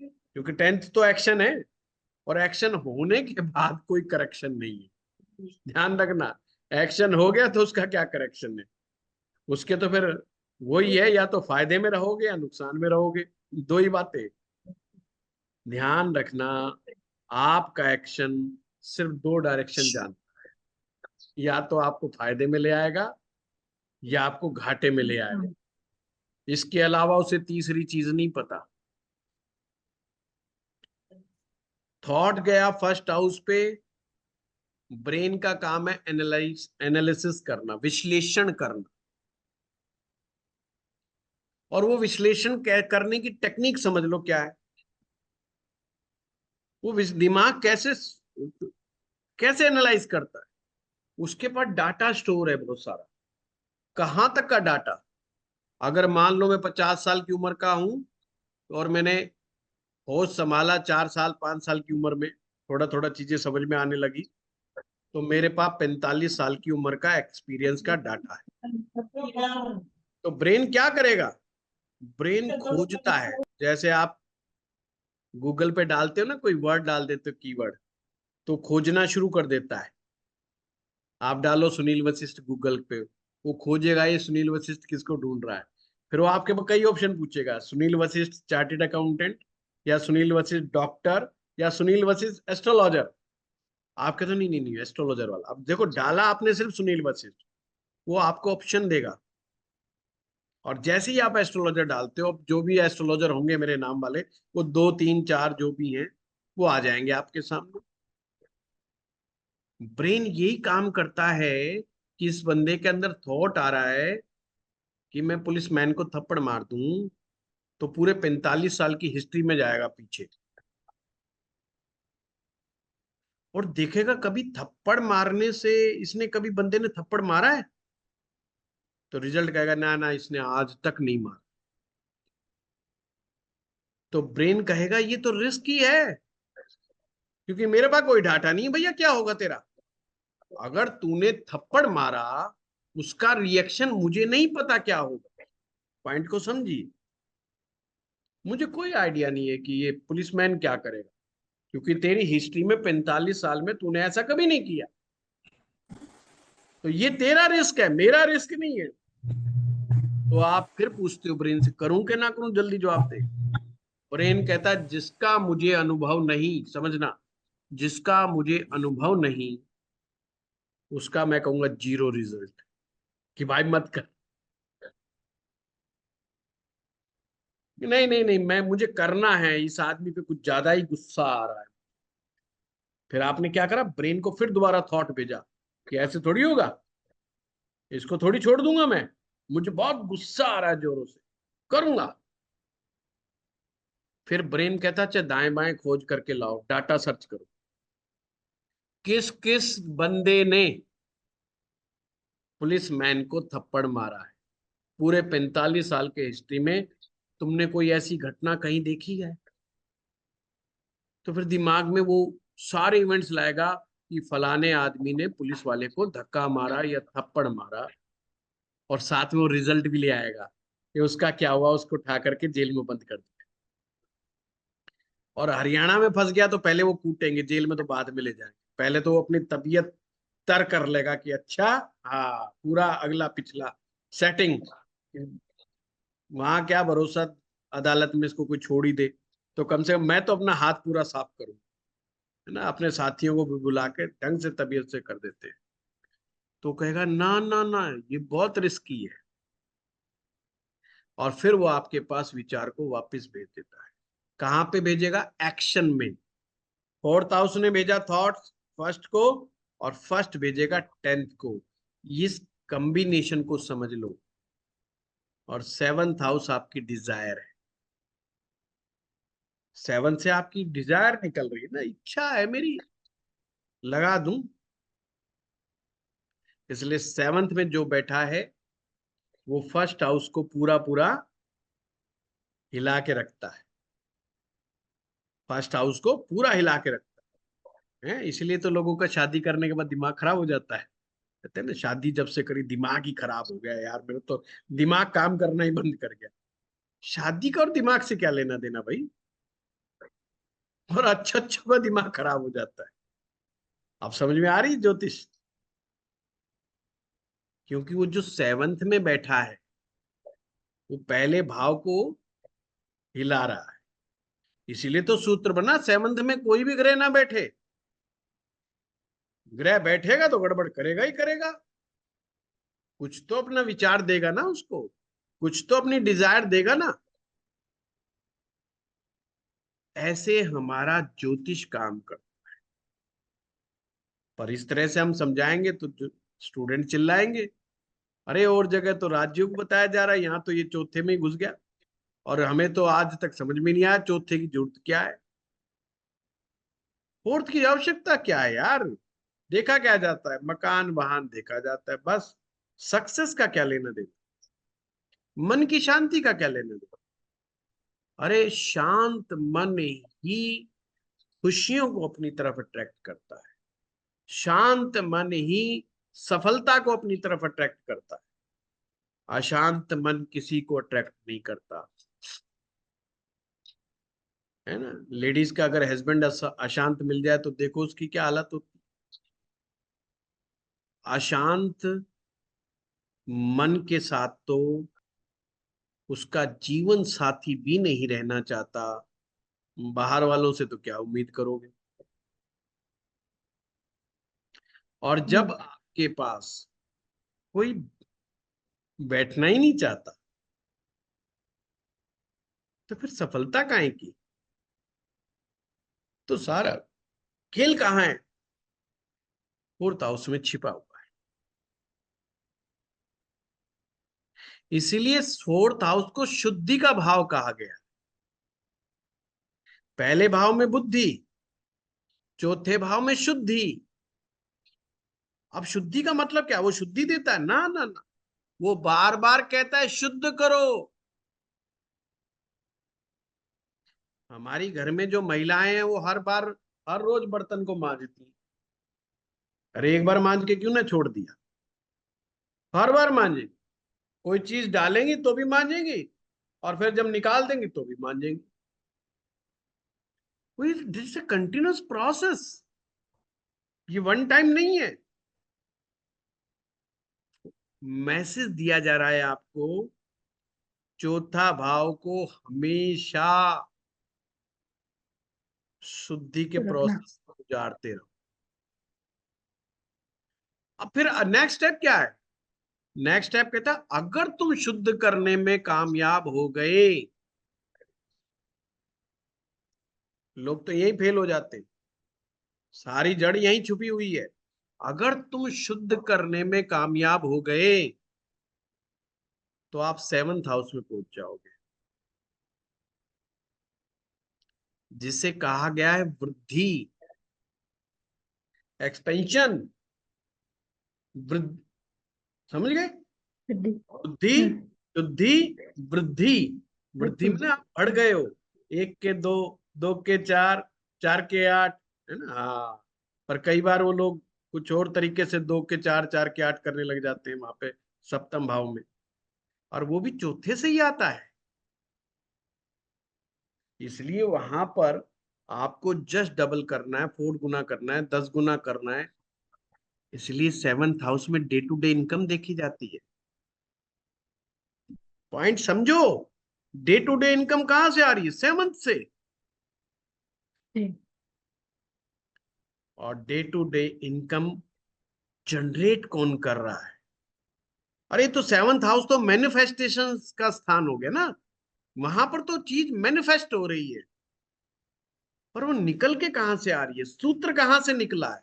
क्योंकि 10th तो एक्शन है, और एक्शन होने के बाद कोई करेक्शन नहीं है। ध्यान रखना, एक्शन हो गया तो उसका क्या करेक्शन है? उसके तो फिर वही है, या तो फायदे में रहोगे या नुकसान में रहोगे, दो ही बातें। ध्यान रखना, आपका एक्शन सिर्फ दो डायरेक्शन जानता है। या तो आपको फायदे में ले आएगा, या आपको घाटे में ले आएगा। इसके अलावा उसे तीसरी चीज नहीं पता। थॉट गया फर्स्ट हाउस पे। ब्रेन का काम है एनालिसिस करना, विश्लेषण करना। और वो विश्लेषण करने की टेक्निक समझ लो क्या है। वो दिमाग कैसे कैसे एनालाइज करता है। उसके पास डाटा स्टोर है बहुत सारा। कहां तक का डाटा? अगर मान लो मैं 50 साल की उम्र का हूं, और मैंने होश संभाला 4 साल 5 साल की उम्र में, थोड़ा थोड़ा चीजें समझ में आने लगी, तो मेरे पास 45 साल की उम्र का एक्सपीरियंस का डाटा है। तो ब्रेन क्या करेगा? ब्रेन खोजता है। जैसे आप गूगल पे डालते हो ना, कोई वर्ड डाल देते हो, कीवर्ड, तो खोजना शुरू कर देता है। आप डालो सुनील वशिष्ठ गूगल पे, वो खोजेगा ये सुनील वशिष्ठ किसको ढूंढ रहा है। फिर वो आपके पास कई ऑप्शन पूछेगा, सुनील वशिष्ठ चार्टेड अकाउंटेंट, या सुनील वशिष्ठ डॉक्टर, या सुनील वशिष्ठ एस्ट्रोलॉजर। आप कहते हो नहीं नहीं नहीं, एस्ट्रोलॉजर वाला। अब देखो, डाला आपने सिर्फ सुनील वशिष्ठ, वो आपको ऑप्शन देगा। और जैसे ही आप एस्ट्रोलॉजर डालते हो, अब जो भी एस्ट्रोलॉजर होंगे मेरे नाम वाले, वो 2 3 4 जो भी हैं, वो आ जाएंगे आपके सामने। ब्रेन यही काम करता है कि इस बंदे के अंदर थॉट आ रहा है कि मैं पुलिसमैन को थप्पड़ मार दूं, तो पूरे 45 साल की हिस्ट्री में जाएगा पीछे, और देखेगा कभी थप्पड़ मारने से, इसने कभी बंदे ने थप्पड़ मारा है? तो रिजल्ट कहेगा ना ना, इसने आज तक नहीं मारा। तो ब्रेन कहेगा ये तो रिस्क ही है, क्योंकि मेरे पास कोई डाटा नहीं है भैया, क्या होगा तेरा? अगर तूने थप्पड़ मारा, उसका रिएक्शन मुझे नहीं पता क्या होगा। पॉइंट को समझिए। मुझे कोई आइडिया नहीं है कि ये पुलिसमैन क्या करेगा, क्योंकि तेरी हिस्ट्री में 45 साल में तूने ऐसा कभी नहीं किया। तो ये तेरा रिस्क है, मेरा रिस्क नहीं है। तो आप फिर पूछते हो ब्रेन से, करूं कि ना करूं, जल्दी जवाब दे। ब्रेन कहता है जिसका मुझे अनुभव नहीं, समझना, जिसका मुझे अनुभव नहीं, उसका मैं कहूंगा जीरो रिजल्ट, कि भाई मत कर। नहीं नहीं नहीं, मैं मुझे करना है, इस आदमी पे कुछ ज्यादा ही गुस्सा आ रहा है। फिर आपने क्या करा, ब्रेन को फिर दोबारा थॉट भेजा कि ऐसे थोड़ी होगा, इसको थोड़ी छोड़ दूंगा मैं, मुझे बहुत गुस्सा आ रहा है जोरों से, करूंगा। फिर ब्रेन कहता अच्छा दाएं बाएं खोज करके लाओ, डाटा सर्च करो, किस किस बंदे ने पुलिस मैन को थप्पड़ मारा है पूरे 45 साल के हिस्ट्री में। तुमने कोई ऐसी घटना कहीं देखी है? तो फिर दिमाग में वो सारे इवेंट्स लाएगा कि फलाने आदमी ने पुलिस वाले को धक्का मारा या थप्पड़ मारा, और साथ में वो रिजल्ट भी ले आएगा कि उसका क्या हुआ, उसको उठा करके जेल में बंद कर दिया। और हरियाणा में फंस गया तो पहले वो कूटेंगे, जेल में तो बाद में ले जाएंगे, पहले तो वो अपनी तबीयत तर कर लेगा कि अच्छा, हाँ, पूरा अगला पिछला सेटिंग। वहां क्या भरोसा, अदालत में इसको कोई छोड़ ही दे, तो कम से कम मैं तो अपना हाथ पूरा साफ करूं, है ना, अपने साथियों को भी बुला के ढंग से तबीयत से कर देते हैं। तो कहेगा ना ना ना, ये बहुत रिस्की है, और फिर वो आपके पास विचार को वापस भेज देता है। कहाँ पे भेजेगा? एक्शन में। फोर्थ हाउस ने भेजा थॉट्स फर्स्ट को, और फर्स्ट भेजेगा 10th को। इस कॉम्बिनेशन को समझ लो। और सेवंथ हाउस आपकी डिजायर है, सेवन से आपकी डिजायर निकल रही है ना, इच्छा है मेरी, लगा दूं। इसलिए सेवंथ में जो बैठा है वो फर्स्ट हाउस को पूरा पूरा हिला के रखता है, फर्स्ट हाउस को पूरा हिला के रखता है। इसलिए तो लोगों का शादी करने के बाद दिमाग खराब हो जाता है। कहते हैं ना, शादी जब से करी दिमाग ही खराब हो गया यार, मेरा तो दिमाग काम करना ही बंद कर गया। शादी का और दिमाग से क्या लेना देना भाई, और अच्छा अच्छा का दिमाग खराब हो जाता है। आप समझ में आ रही ज्योतिष? क्योंकि वो जो सेवंथ में बैठा है, वो पहले भाव को हिला रहा है। इसीलिए तो सूत्र बना, सेवंथ में कोई भी ग्रह ना बैठे, ग्रह बैठेगा तो गड़बड़ करेगा ही करेगा। कुछ तो अपना विचार देगा ना उसको, कुछ तो अपनी डिजायर देगा ना। ऐसे हमारा ज्योतिष काम कर। पर इस तरह से हम समझाएंगे तो स्टूडेंट चिल्लाएंगे, अरे और जगह तो राज्यों को बताया जा रहा है, यहाँ तो ये चौथे में ही घुस गया, और हमें तो आज तक समझ में नहीं आया चौथे की जरूरत क्या है, फोर्थ की आवश्यकता क्या है यार। देखा क्या जाता है, मकान वाहन देखा जाता है बस। सक्सेस का क्या लेना देना, मन की शांति का क्या लेना देना। अरे शांत मन ही खुशियों को अपनी तरफ अट्रैक्ट करता है, शांत मन ही सफलता को अपनी तरफ अट्रैक्ट करता है। अशांत मन किसी को अट्रैक्ट नहीं करता, है ना। लेडीज का अगर हस्बैंड अशांत मिल जाए तो देखो उसकी क्या हालत होती। अशांत मन के साथ तो उसका जीवन साथी भी नहीं रहना चाहता, बाहर वालों से तो क्या उम्मीद करोगे। और जब हम्म। आपके पास कोई बैठना ही नहीं चाहता, तो फिर सफलता काहे की? तो सारा खेल कहाँ है? फोर्थ हाउस में छिपा हुआ है। इसीलिए फोर्थ हाउस को शुद्धि का भाव कहा गया। पहले भाव में बुद्धि, चौथे भाव में शुद्धि। अब शुद्धि का मतलब क्या? वो शुद्धि देता है? ना ना ना, वो बार बार कहता है शुद्ध करो। हमारी घर में जो महिलाएं हैं वो हर बार, हर रोज बर्तन को मांजती, अरे एक बार मांझ के क्यों ना छोड़ दिया, हर बार मांझेंगे। कोई चीज डालेंगी तो भी मांझेंगी, और फिर जब निकाल देंगे तो भी मांझेंगी। दिस ए कंटिन्यूअस प्रोसेस, ये वन टाइम नहीं है। मैसेज दिया जा रहा है आपको, चौथा भाव को हमेशा शुद्धि के रखना। प्रोसेस को गुजारते रहो। अब फिर नेक्स्ट स्टेप क्या है? नेक्स्ट स्टेप कहता है अगर तुम शुद्ध करने में कामयाब हो गए, लोग तो यही फेल हो जाते हैं, सारी जड़ यही छुपी हुई है। अगर तुम शुद्ध करने में कामयाब हो गए तो आप सेवंथ हाउस में पहुंच जाओगे, जिसे कहा गया है वृद्धि, एक्सपेंशन, वृद्धि। समझ गए? सिद्धि। बुद्धि, शुद्धि, वृद्धि। वृद्धि वृद्धि। में आप बढ़ गए हो, एक के दो, दो के चार, चार के आठ, है ना? हाँ। पर कई बार वो लोग कुछ और तरीके से दो के चार, चार के आठ करने लग जाते हैं वहां पे, सप्तम भाव में, और वो भी चौथे से ही आता है। इसलिए वहां पर आपको जस्ट डबल करना है, 4 गुना करना है, 10 गुना करना है। इसलिए सेवंथ हाउस में डे टू डे इनकम देखी जाती है। पॉइंट समझो, डे टू डे इनकम कहां से आ रही है? सेवंथ से। जी। और day to day income generate कौन कर रहा है? अरे तो सेवंथ हाउस तो मैनिफेस्टेशन का स्थान हो गया ना, वहां पर तो चीज मैनिफेस्ट हो रही है। पर वो निकल के कहां से आ रही है? सूत्र कहां से निकला है?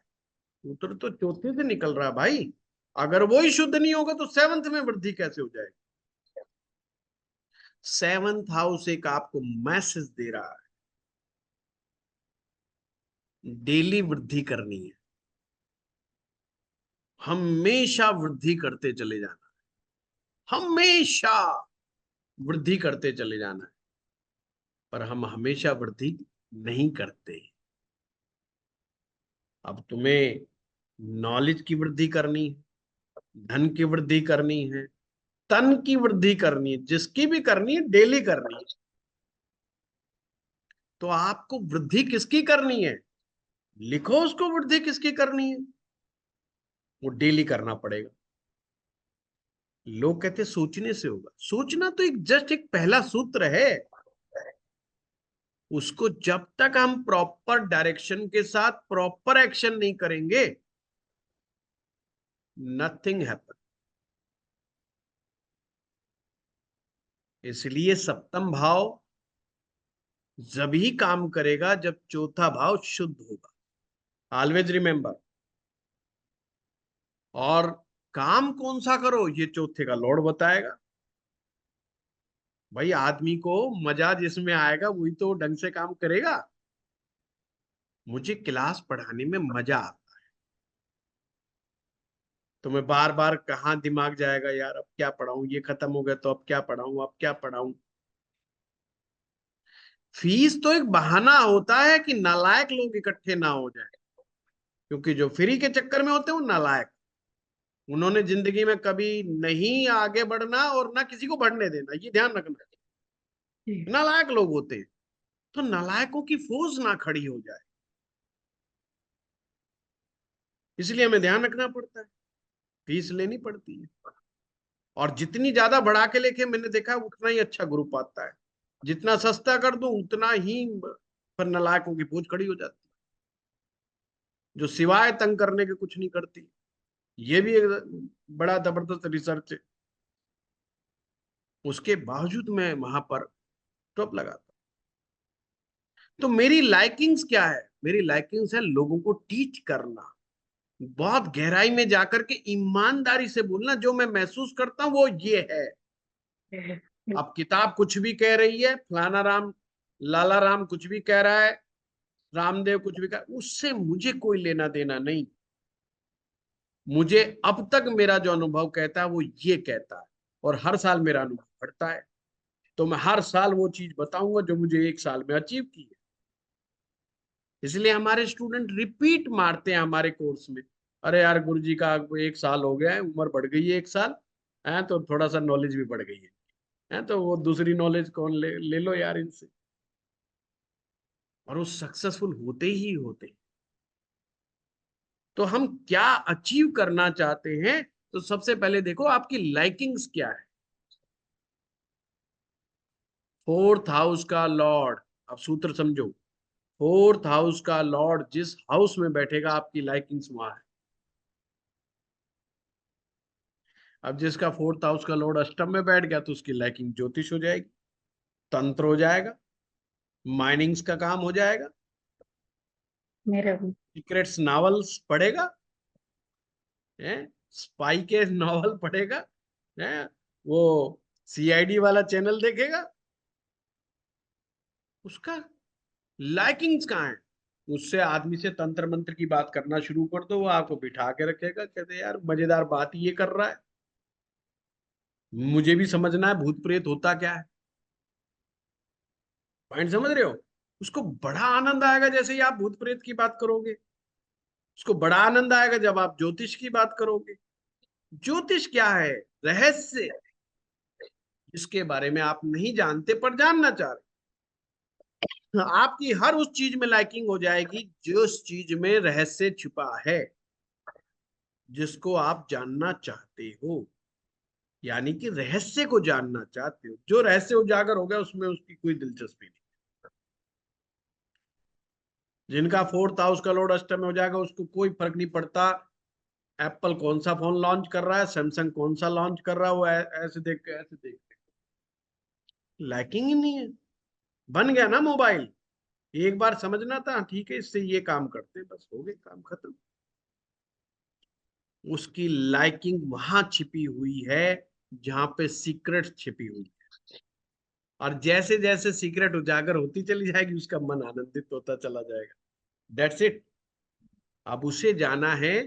सूत्र तो चौथे से निकल रहा है भाई। अगर वो ही शुद्ध नहीं होगा तो सेवंथ में वृद्धि कैसे हो जाएगी? सेवंथ हाउस एक आपको मैसेज दे रहा है, डेली वृद्धि करनी है, हमेशा वृद्धि करते चले जाना, हमेशा वृद्धि करते चले जाना है। पर हम हमेशा वृद्धि नहीं करते। अब तुम्हें नॉलेज की वृद्धि करनी है, धन की वृद्धि करनी है, तन की वृद्धि करनी है, जिसकी भी करनी है डेली करनी है। तो आपको वृद्धि किसकी करनी है? लिखो उसको, वृद्धि किसकी करनी है, वो डेली करना पड़ेगा। लोग कहते सोचने से होगा, सोचना तो एक जस्ट एक पहला सूत्र है। उसको जब तक हम प्रॉपर डायरेक्शन के साथ प्रॉपर एक्शन नहीं करेंगे, नथिंग हैपन। इसलिए सप्तम भाव जब ही काम करेगा जब चौथा भाव शुद्ध होगा, ऑलवेज रिमेंबर। और काम कौन सा करो ये चौथे का लॉर्ड बताएगा। भाई आदमी को मजा जिसमें आएगा वही तो ढंग से काम करेगा। मुझे क्लास पढ़ाने में मजा आता, तो मैं बार बार कहाँ दिमाग जाएगा यार, अब क्या पढ़ाऊं, ये खत्म हो गया तो अब क्या पढ़ाऊं, अब क्या पढ़ाऊं। फीस तो एक बहाना होता है कि नालायक लोग इकट्ठे ना हो जाए, क्योंकि जो फ्री के चक्कर में होते हैं वो नालायक। उन्होंने जिंदगी में कभी नहीं आगे बढ़ना और ना किसी को बढ़ने देना, ये ध्यान रखना। जी। नालायक लोग होते हैं, तो नालायकों की फौज ना खड़ी हो जाए, इसलिए हमें ध्यान रखना पड़ता है, फीस लेनी पड़ती है। और जितनी ज्यादा बढ़ा के लेके मैंने देखा उतना ही अच्छा ग्रुप आता है, जितना सस्ता कर दूं उतना ही पर नालायकों की फौज खड़ी हो जाती है, जो सिवाय तंग करने के कुछ नहीं करती। ये भी एक बड़ा जबरदस्त रिसर्च है। उसके बावजूद मैं वहां पर टॉप लगाता। तो मेरी लाइकिंग्स क्या है? मेरी लाइकिंग्स है लोगों को टीच करना, बहुत गहराई में जाकर के ईमानदारी से बोलना, जो मैं महसूस करता हूं वो ये है। अब किताब कुछ भी कह रही है, फलाना राम, लाला राम कुछ भी कह रहा है, रामदेव कुछ भी कह, उससे मुझे कोई लेना देना नहीं। मुझे अब तक मेरा जो अनुभव कहता है वो ये कहता है, और हर साल मेरा अनुभव बढ़ता है। तो मैं हर साल वो चीज बताऊंगा जो मुझे एक साल में अचीव की है। इसलिए हमारे स्टूडेंट रिपीट मारते हैं हमारे कोर्स में। अरे यार गुरुजी का 1 साल हो गया है, उम्र बढ़ गई है 1 साल है, तो थोड़ा सा नॉलेज भी बढ़ गई है, तो वो दूसरी नॉलेज कौन ले लो यार इनसे। और वो सक्सेसफुल होते ही होते। तो हम क्या अचीव करना चाहते हैं, तो सबसे पहले देखो आपकी लाइकिंग्स क्या है। 4th हाउस का लॉर्ड, अब सूत्र समझो। 4th हाउस का लॉर्ड जिस हाउस में बैठेगा आपकी लाइकिंग्स वहां है। अब जिसका 4th हाउस का लॉर्ड अष्टम में बैठ गया तो उसकी लाइकिंग ज्योतिष हो जाएगी, तंत्र हो जाएगा, माइनिंग्स का काम हो जाएगा, मेरा भी। सीक्रेट्स नॉवेल्स पढ़ेगा, है, स्पाई के नॉवल पढ़ेगा, है, वो सीआईडी वाला चैनल देखेगा। उसका लाइकिंग्स कहाँ है। उससे आदमी से तंत्र मंत्र की बात करना शुरू कर दो, वो आपको बिठा के रखेगा, कहते यार मजेदार बात ये कर रहा है, मुझे भी समझना है भूत प्रेत होता क्या है। पॉइंट समझ रहे हो। उसको बड़ा आनंद आएगा जैसे ही आप भूत प्रेत की बात करोगे। उसको बड़ा आनंद आएगा जब आप ज्योतिष की बात करोगे। ज्योतिष क्या है? रहस्य, जिसके बारे में आप नहीं जानते पर जानना चाह रहे। आपकी हर उस चीज में लाइकिंग हो जाएगी जो उस चीज में रहस्य छुपा है, जिसको आप जानना चाहते हो। यानी कि रहस्य को जानना चाहते हो। जो रहस्य उजागर हो गया उसमें उसकी कोई दिलचस्पी नहीं। जिनका 4th हाउस का लॉर्ड अष्टम में हो जाएगा उसको कोई फर्क नहीं पड़ता एप्पल कौन सा फोन लॉन्च कर रहा है, सैमसंग कौन सा लॉन्च कर रहा है, वो ऐसे देख के ऐसे देख के लाइकिंग ही नहीं है। बन गया ना मोबाइल, एक बार समझना था ठीक है इससे ये काम करते, बस हो गए काम खत्म। उसकी लाइकिंग वहां छिपी हुई है जहां पे सीक्रेट छिपी हुई है। और जैसे जैसे सीक्रेट उजागर होती चली जाएगी उसका मन आनंदित होता चला जाएगा। That's it. अब उसे जाना है,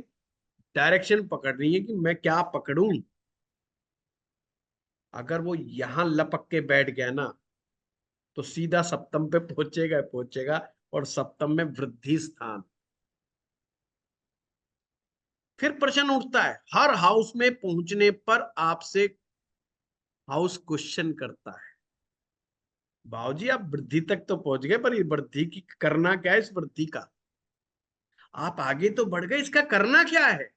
डायरेक्शन पकड़नी है कि मैं क्या पकड़ूं। अगर वो यहां लपक के बैठ गया ना तो सीधा सप्तम पे पहुंचेगा पहुंचेगा। और सप्तम में वृद्धि स्थान। फिर प्रश्न उठता है हर हाउस में पहुंचने पर आपसे हाउस क्वेश्चन करता है, बाबूजी आप वृद्धि तक तो पहुंच गए पर ये वृद्धि की करना क्या है, इस वृद्धि का आप आगे तो बढ़ गए, इसका करना क्या है।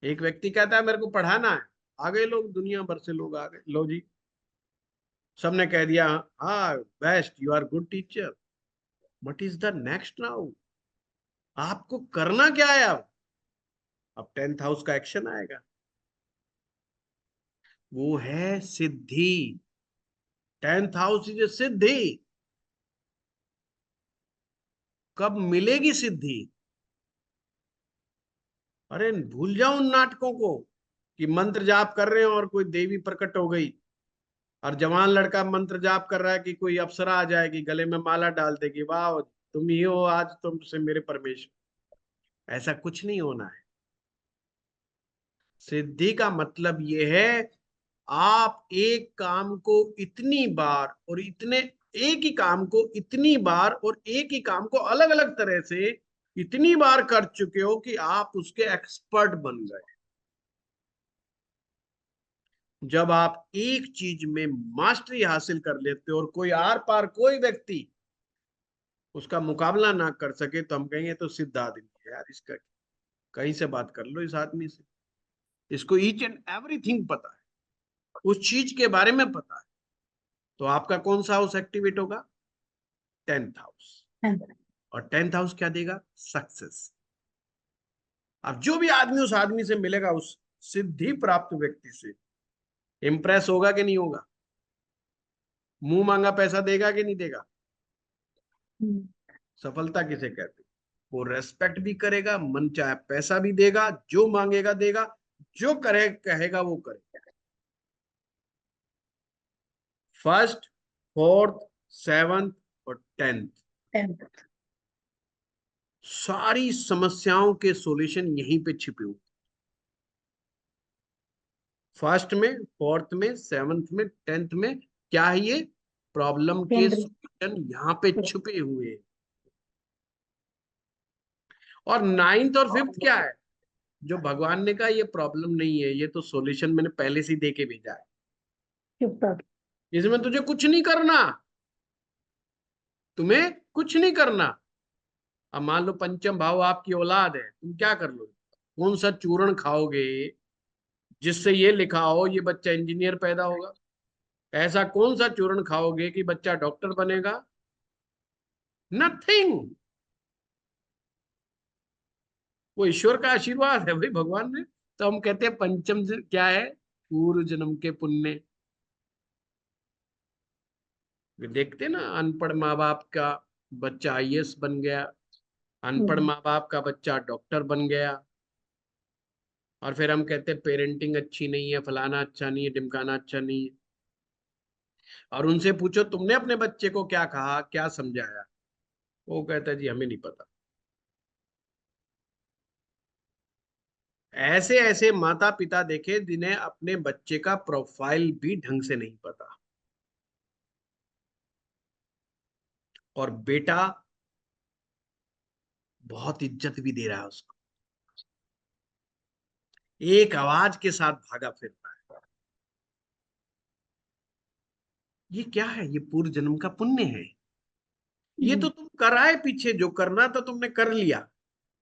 एक व्यक्ति कहता है मेरे को पढ़ाना है, आ गए लोग, दुनिया भर से लोग आ गए, लो जी सबने कह दिया हाँ best, you are good teacher. What is the next now. आपको करना क्या है अब 10th हाउस का एक्शन आएगा। वो है सिद्धि। 10th हाउस इज सिद्धि। कब मिलेगी सिद्धि। अरे भूल जाओ उन नाटकों को कि मंत्र जाप कर रहे हो और कोई देवी प्रकट हो गई, और जवान लड़का मंत्र जाप कर रहा है कि कोई अप्सरा आ जाएगी गले में माला डाल देगी, वाह तुम ही हो आज तुमसे मेरे परमेश्वर। ऐसा कुछ नहीं होना है। सिद्धि का मतलब यह है आप एक काम को इतनी बार और इतने एक ही काम को इतनी बार और एक ही काम को अलग अलग तरह से इतनी बार कर चुके हो कि आप उसके एक्सपर्ट बन गए। जब आप एक चीज में मास्टरी हासिल कर लेते हो और कोई आर पार कोई व्यक्ति उसका मुकाबला ना कर सके तो हम कहेंगे तो सिद्ध आदमी है यार, इसका कहीं से बात कर लो इस आदमी से, इसको ईच एंड एवरीथिंग पता है, उस चीज के बारे में पता है। तो आपका कौन सा हाउस एक्टिवेट होगा? 10th house. और 10th हाउस क्या देगा? सक्सेस। अब जो भी आदमी उस आदमी से मिलेगा उस सिद्धि प्राप्त व्यक्ति से इंप्रेस होगा कि नहीं होगा? मुंह मांगा पैसा देगा कि नहीं देगा? सफलता किसे कहते हैं? वो रेस्पेक्ट भी करेगा, मन चाहे पैसा भी देगा, जो मांगेगा देगा, जो करे कहेगा वो करेगा। फर्स्ट, 4th, 7th और 10th, सारी समस्याओं के सॉल्यूशन यहीं पे छिपे हुए। फर्स्ट में, 4th में, 7th में, 10th में क्या है? ये प्रॉब्लम के केंद्र। सॉल्यूशन यहाँ पे छुपे हुए हैं। और नाइन्थ और फिफ्थ क्या है, जो भगवान ने कहा ये प्रॉब्लम नहीं है, ये तो सॉल्यूशन मैंने पहले से ही दे के भेजा है, चुप कर। इसमें तुझे कुछ नहीं करना, तुम्हें कुछ नहीं करना। अब मान लो पंचम भाव आपकी औलाद है, तुम क्या कर लो, कौन सा चूर्ण खाओगे जिससे ये लिखा हो ये बच्चा इंजीनियर पैदा होगा, ऐसा कौन सा चूर्ण खाओगे कि बच्चा डॉक्टर बनेगा? नथिंग। वो ईश्वर का आशीर्वाद है भाई, भगवान ने। तो हम कहते हैं पंचम से क्या है, पूर्व जन्म के पुण्य। देखते ना, अनपढ़ माँ बाप का बच्चा आईएएस बन गया, अनपढ़ माँ बाप का बच्चा डॉक्टर बन गया, और फिर हम कहते हैं पेरेंटिंग अच्छी नहीं है, फलाना अच्छा नहीं है, ढिमकाना अच्छा नहीं है। और उनसे पूछो तुमने अपने बच्चे को क्या कहा, क्या समझाया, वो कहता है जी हमें नहीं पता। ऐसे ऐसे माता पिता देखे जिन्हें अपने बच्चे का प्रोफाइल भी ढंग से नहीं पता, और बेटा बहुत इज्जत भी दे रहा है उसको, एक आवाज के साथ भागा फिरता है। ये क्या है, ये पूर्व जन्म का पुण्य है। ये तो तुम कराए, पीछे जो करना था तुमने कर लिया,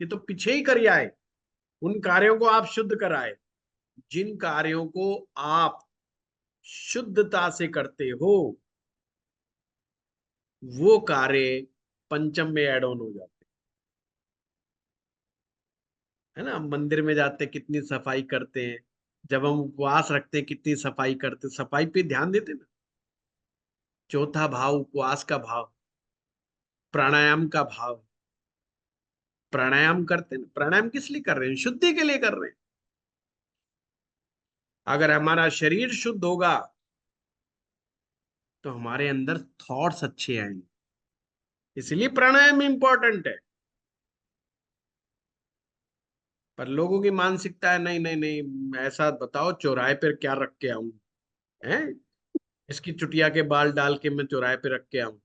ये तो पीछे ही कर आए। उन कार्यों को आप शुद्ध कराए, जिन कार्यों को आप शुद्धता से करते हो, वो कार्य पंचम में ऐड ऑन हो जाते है ना। हम मंदिर में जाते कितनी सफाई करते हैं, जब हम उपवास रखते हैं कितनी सफाई करते, सफाई पे ध्यान देते ना। चौथा भाव उपवास का भाव, प्राणायाम का भाव। प्राणायाम करते हैं, प्राणायाम किस लिए कर रहे हैं, शुद्धि के लिए कर रहे हैं। अगर हमारा शरीर शुद्ध होगा तो हमारे अंदर थॉट्स अच्छे आएंगे, इसलिए प्राणायाम इंपॉर्टेंट है। पर लोगों की मानसिकता है नहीं नहीं नहीं, ऐसा बताओ चौराहे पर क्या रख के आऊं, है इसकी चुटिया के बाल डाल के मैं चौराहे पे रख के आऊं।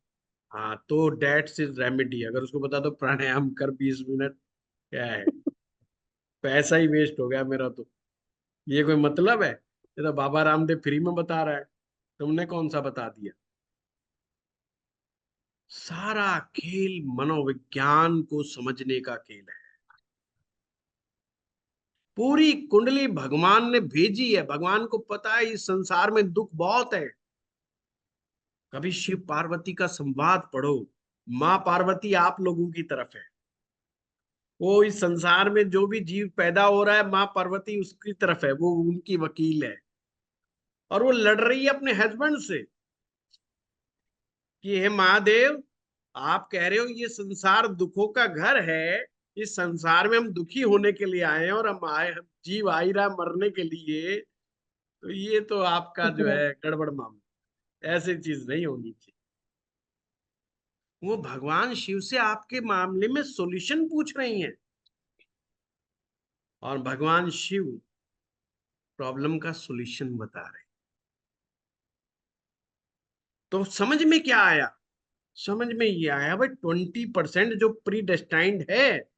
हाँ तो डेट्स इज रेमेडी, अगर उसको बता दो प्राणायाम कर 20 मिनट, क्या है, पैसा ही वेस्ट हो गया मेरा तो। ये कोई मतलब है, ये तो बाबा रामदेव फ्री में बता रहा है, तुमने कौन सा बता दिया। सारा खेल मनोविज्ञान को समझने का खेल है। पूरी कुंडली भगवान ने भेजी है, भगवान को पता है इस संसार में दुख बहुत है। कभी शिव पार्वती का संवाद पढ़ो, माँ पार्वती आप लोगों की तरफ है, वो इस संसार में जो भी जीव पैदा हो रहा है माँ पार्वती उसकी तरफ है, वो उनकी वकील है। और वो लड़ रही है अपने हस्बैंड से कि हे महादेव, आप कह रहे हो ये संसार दुखों का घर है, इस संसार में हम दुखी होने के लिए आए हैं, और हम जीव आ ही रहा मरने के लिए, तो ये तो आपका चुप जो रह। है गड़बड़ मामला, ऐसी चीज नहीं होनी चाहिए। वो भगवान शिव से आपके मामले में सॉल्यूशन पूछ रही हैं, और भगवान शिव प्रॉब्लम का सॉल्यूशन बता रहे हैं। तो समझ में क्या आया, समझ में ये आया भाई 20% जो प्री डेस्टाइंड है,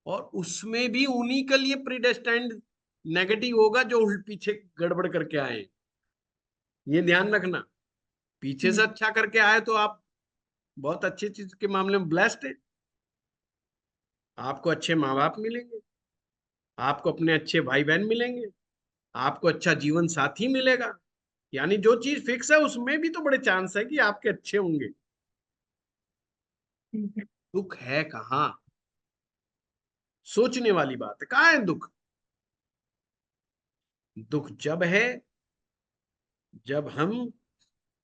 और उसमें भी उन्हीं के लिए प्री डेस्टाइंड नेगेटिव होगा जो पीछे गड़बड़ करके आए। ये ध्यान रखना, पीछे से अच्छा करके आए तो आप बहुत अच्छी चीज के मामले में ब्लेस्ड है, आपको अच्छे माँ बाप मिलेंगे, आपको अपने अच्छे भाई बहन मिलेंगे, आपको अच्छा जीवन साथी मिलेगा। यानी जो चीज फिक्स है उसमें भी तो बड़े चांस है कि आपके अच्छे होंगे। दुख है कहाँ, सोचने वाली बात है, कहाँ है दुख। दुख जब है जब हम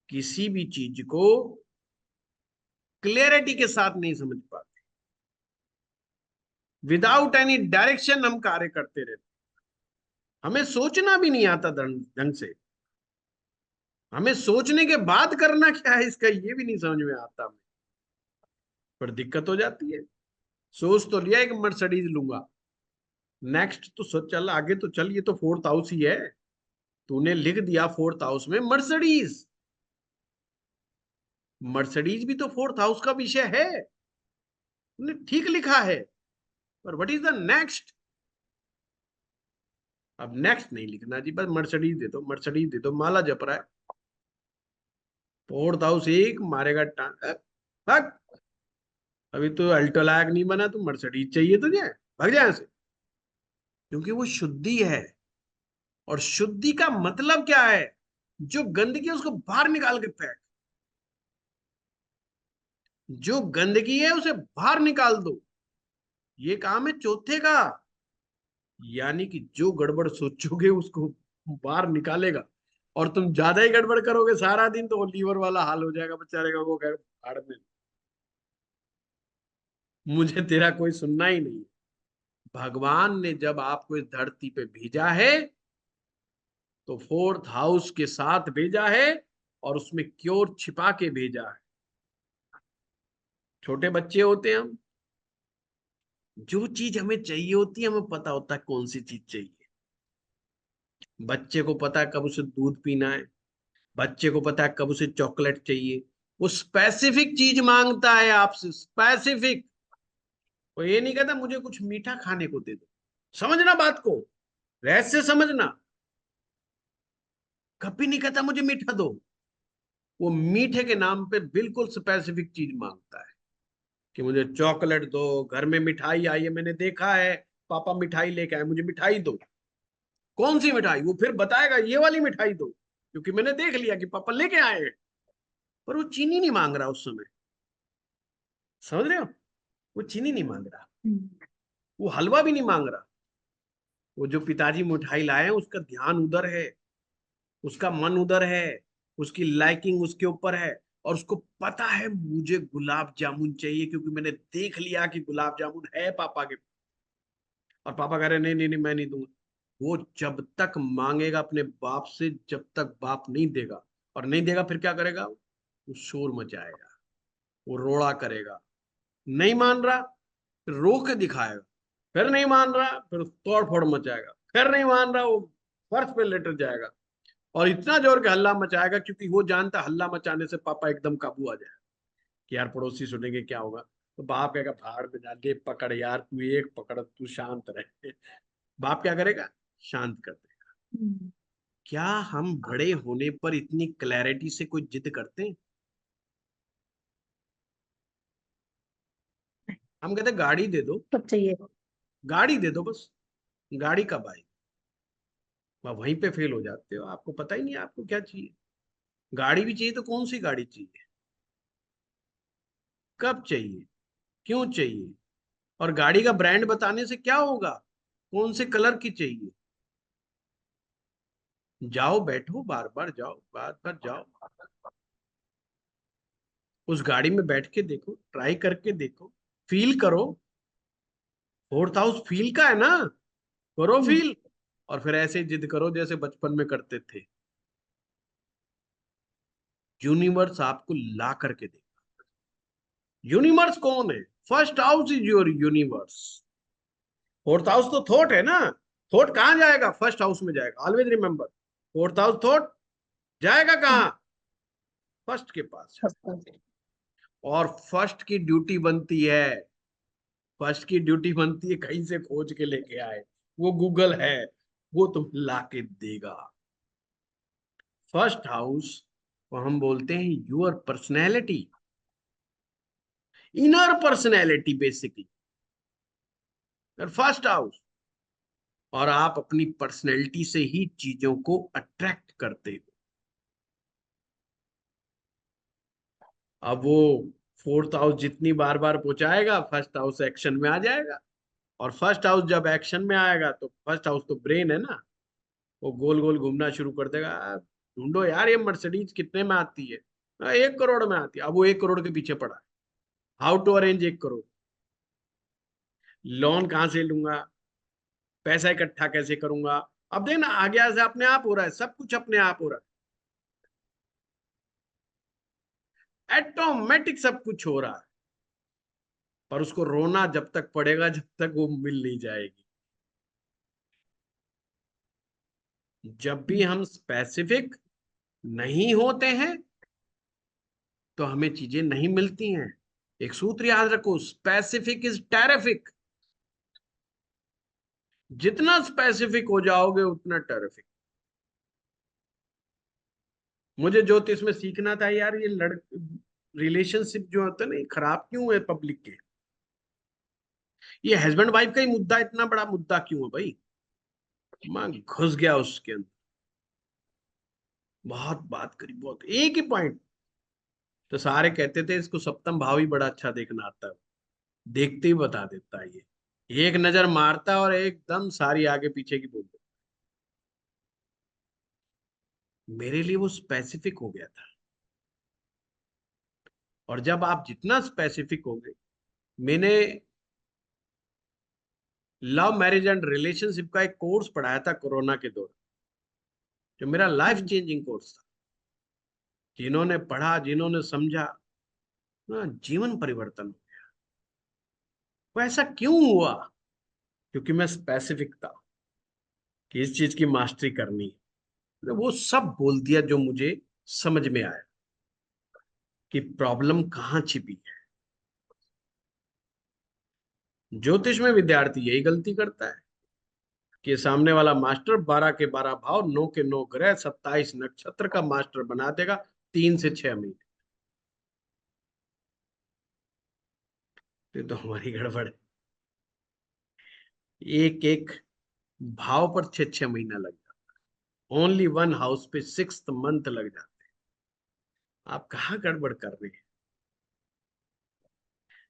किसी भी चीज को क्लियरिटी के साथ नहीं समझ पाते, विदाउट एनी डायरेक्शन हम कार्य करते रहते, हमें सोचना भी नहीं आता ढंग ढंग से, हमें सोचने के बाद करना क्या है इसका ये भी नहीं समझ में आता हमें, पर दिक्कत हो जाती है। सोच तो लिया एक मर्सिडीज लूंगा, नेक्स्ट तो सोच चल आगे तो चल, ये तो फोर्थ हाउस ही है, तूने लिख दिया फोर्थ हाउस में मर्सिडीज, मर्सिडीज भी तो फोर्थ हाउस का विषय है, तूने ठीक लिखा है, पर व्हाट इज द नेक्स्ट? अब नेक्स्ट नहीं लिखना जी, बस मर्सिडीज दे दो, मर्सिडीज दे दो, माला जप रहा है। 4th हाउस एक मारेगा टांग, भाग। अभी तो अल्टोलायक नहीं बना, तो मर्सिडीज चाहिए तुझे, भाग जा यहाँ से। क्योंकि वो शुद्धि है, और शुद्धि का मतलब क्या है? जो गंदगी है उसको बाहर निकाल के फेंक, जो गंदगी है उसे बाहर निकाल दो। ये काम है चौथे का। यानी कि जो गड़बड़ सोचोगे उसको बाहर निकालेगा। और तुम ज्यादा ही गड़बड़ करोगे सारा दिन, तो वो लीवर वाला हाल हो जाएगा बेचारे का, वो कहे भाड़ में, मुझे तेरा कोई सुनना ही नहीं। भगवान ने जब आपको इस धरती पे भेजा है, तो 4th हाउस के साथ भेजा है, और उसमें क्योर छिपा के भेजा है। छोटे बच्चे होते हैं हम, जो चीज हमें चाहिए होती है हमें पता होता है कौन सी चीज चाहिए। बच्चे को पता है कब उसे दूध पीना है, बच्चे को पता है कब उसे चॉकलेट चाहिए। वो स्पेसिफिक चीज मांगता है आपसे, स्पेसिफिक। वो ये नहीं कहता मुझे कुछ मीठा खाने को दे दो। समझना बात को, रहस्य समझना। कभी नहीं कहता मुझे मीठा दो। वो मीठे के नाम पे बिल्कुल स्पेसिफिक चीज मांगता है, कि मुझे चॉकलेट दो, घर में मिठाई आई है, मैंने देखा है पापा मिठाई लेके आए, मुझे मिठाई दो। कौन सी मिठाई? वो फिर बताएगा ये वाली मिठाई दो, क्योंकि मैंने देख लिया कि पापा लेके आए हैं। पर वो चीनी नहीं मांग रहा उस समय। समझ रहे हो? वो चीनी नहीं मांग रहा, वो हलवा भी नहीं मांग रहा। वो जो पिताजी मिठाई लाए हैं उसका ध्यान उधर है, उसका मन उधर है, उसकी लाइकिंग उसके ऊपर है। और उसको पता है मुझे गुलाब जामुन चाहिए, क्योंकि मैंने देख लिया कि गुलाब जामुन है पापा के। और पापा कह रहे नहीं नहीं नहीं, मैं नहीं दूंगा। वो जब तक मांगेगा अपने बाप से, जब तक बाप नहीं देगा, और नहीं देगा फिर क्या करेगा? वो शोर मचाएगा, वो रोड़ा करेगा। नहीं मान रहा, फिर रो के दिखाएगा। फिर नहीं मान रहा, फिर तोड़ फोड़ मचाएगा। फिर नहीं मान रहा, वो फर्श पे लेट जाएगा, और इतना जोर के हल्ला मचाएगा, क्योंकि वो जानता हल्ला मचाने से पापा एकदम काबू आ जाएगा, कि यार पड़ोसी सुनेंगे क्या होगा। तो बाप कहेगा भाड़ में जा, ले पकड़ यार, तू एक पकड़, तू शांत रहे। बाप क्या करेगा? शांत कर देगा। क्या हम बड़े होने पर इतनी क्लैरिटी से कोई जिद करते हैं? हम कहते हैं गाड़ी दे दो, सब चाहिए। गाड़ी दे दो बस। गाड़ी कब आई? वह वहीं पे फेल हो जाते हो, आपको पता ही नहीं है आपको क्या चाहिए। गाड़ी भी चाहिए तो कौन सी गाड़ी चाहिए, कब चाहिए, क्यों चाहिए? और गाड़ी का ब्रांड बताने से क्या होगा? कौन से कलर की चाहिए? जाओ बैठो, बार बार जाओ, बार बार जाओ, उस गाड़ी में बैठ के देखो, ट्राई करके देखो, फील करो। 4th हाउस फील का है ना, करो हम्म। फील। और फिर ऐसे जिद करो जैसे बचपन में करते थे। यूनिवर्स आपको ला करके दे। यूनिवर्स कौन है? 1st house is your universe. 4th house तो थॉट है ना। थॉट कहां जाएगा? 1st हाउस में जाएगा, always remember. 4th house thought जाएगा कहाँ? फर्स्ट के पास जाएगा। और फर्स्ट की ड्यूटी बनती है, फर्स्ट की ड्यूटी बनती है कहीं से खोज के लेके आए। वो गूगल है, वो तुम ला के देगा। 1st हाउस को हम बोलते हैं your personality, inner personality basically. 1st house, और आप अपनी पर्सनैलिटी से ही चीजों को अट्रैक्ट करते हो। अब वो 4th हाउस जितनी बार बार पहुंचाएगा, 1st हाउस एक्शन में आ जाएगा। और 1st हाउस जब एक्शन में आएगा, तो 1st हाउस तो ब्रेन है ना, वो गोल गोल घूमना शुरू कर देगा। ढूंढो यार ये मर्सिडीज कितने में आती है? 1 करोड़ में आती है। अब वो 1 करोड़ के पीछे पड़ा है। How to arrange 1 crore, loan कहां से लूंगा, पैसा इकट्ठा कैसे करूंगा। अब देखना आगे से अपने आप हो रहा है, सब कुछ अपने आप हो रहा है, ऑटोमेटिक सब कुछ हो रहा है। पर उसको रोना जब तक पड़ेगा जब तक वो मिल नहीं जाएगी। जब भी हम स्पेसिफिक नहीं होते हैं, तो हमें चीजें नहीं मिलती हैं। एक सूत्र याद रखो, स्पेसिफिक इज टेरिफिक। जितना स्पेसिफिक हो जाओगे उतना टेरिफिक। मुझे ज्योतिष में सीखना था यार, ये रिलेशनशिप जो होता है ना, ये खराब क्यों है पब्लिक के। ये हस्बैंड वाइफ का ही मुद्दा इतना बड़ा मुद्दा क्यों है भाई। मैं घुस गया उसके अंदर, बहुत बात करी, बहुत एक ही पॉइंट। तो सारे कहते थे इसको सप्तम भाव ही बड़ा अच्छा देखना आता है, देखते ही बता देता है ये, एक नजर मारता है और एकदम सारी आगे पीछे की बोल देता। मेरे लिए वो स्पेसिफिक हो गया था। और जब आप जितना स्पेसिफिक हो गए, मैंने लव मैरिज एंड रिलेशनशिप का एक कोर्स पढ़ाया था कोरोना के दौरान, जो मेरा लाइफ चेंजिंग कोर्स था। जिन्होंने पढ़ा, जिन्होंने समझा ना, जीवन परिवर्तन हो गया। वो ऐसा क्यों हुआ? क्योंकि मैं स्पेसिफिक था कि इस चीज की मास्टरी करनी है। तो वो सब बोल दिया जो मुझे समझ में आया कि प्रॉब्लम कहाँ छिपी है। ज्योतिष में विद्यार्थी यही गलती करता है कि सामने वाला मास्टर 12 के 12 भाव, 9 के 9 ग्रह, 27 नक्षत्र का मास्टर बना देगा 3 से 6 महीने। ये तो हमारी गड़बड़ है। एक एक भाव पर 6 6 महीना लग जाता, ओनली वन हाउस पे 6th मंथ लग जाते। आप कहाँ गड़बड़ कर रहे हैं?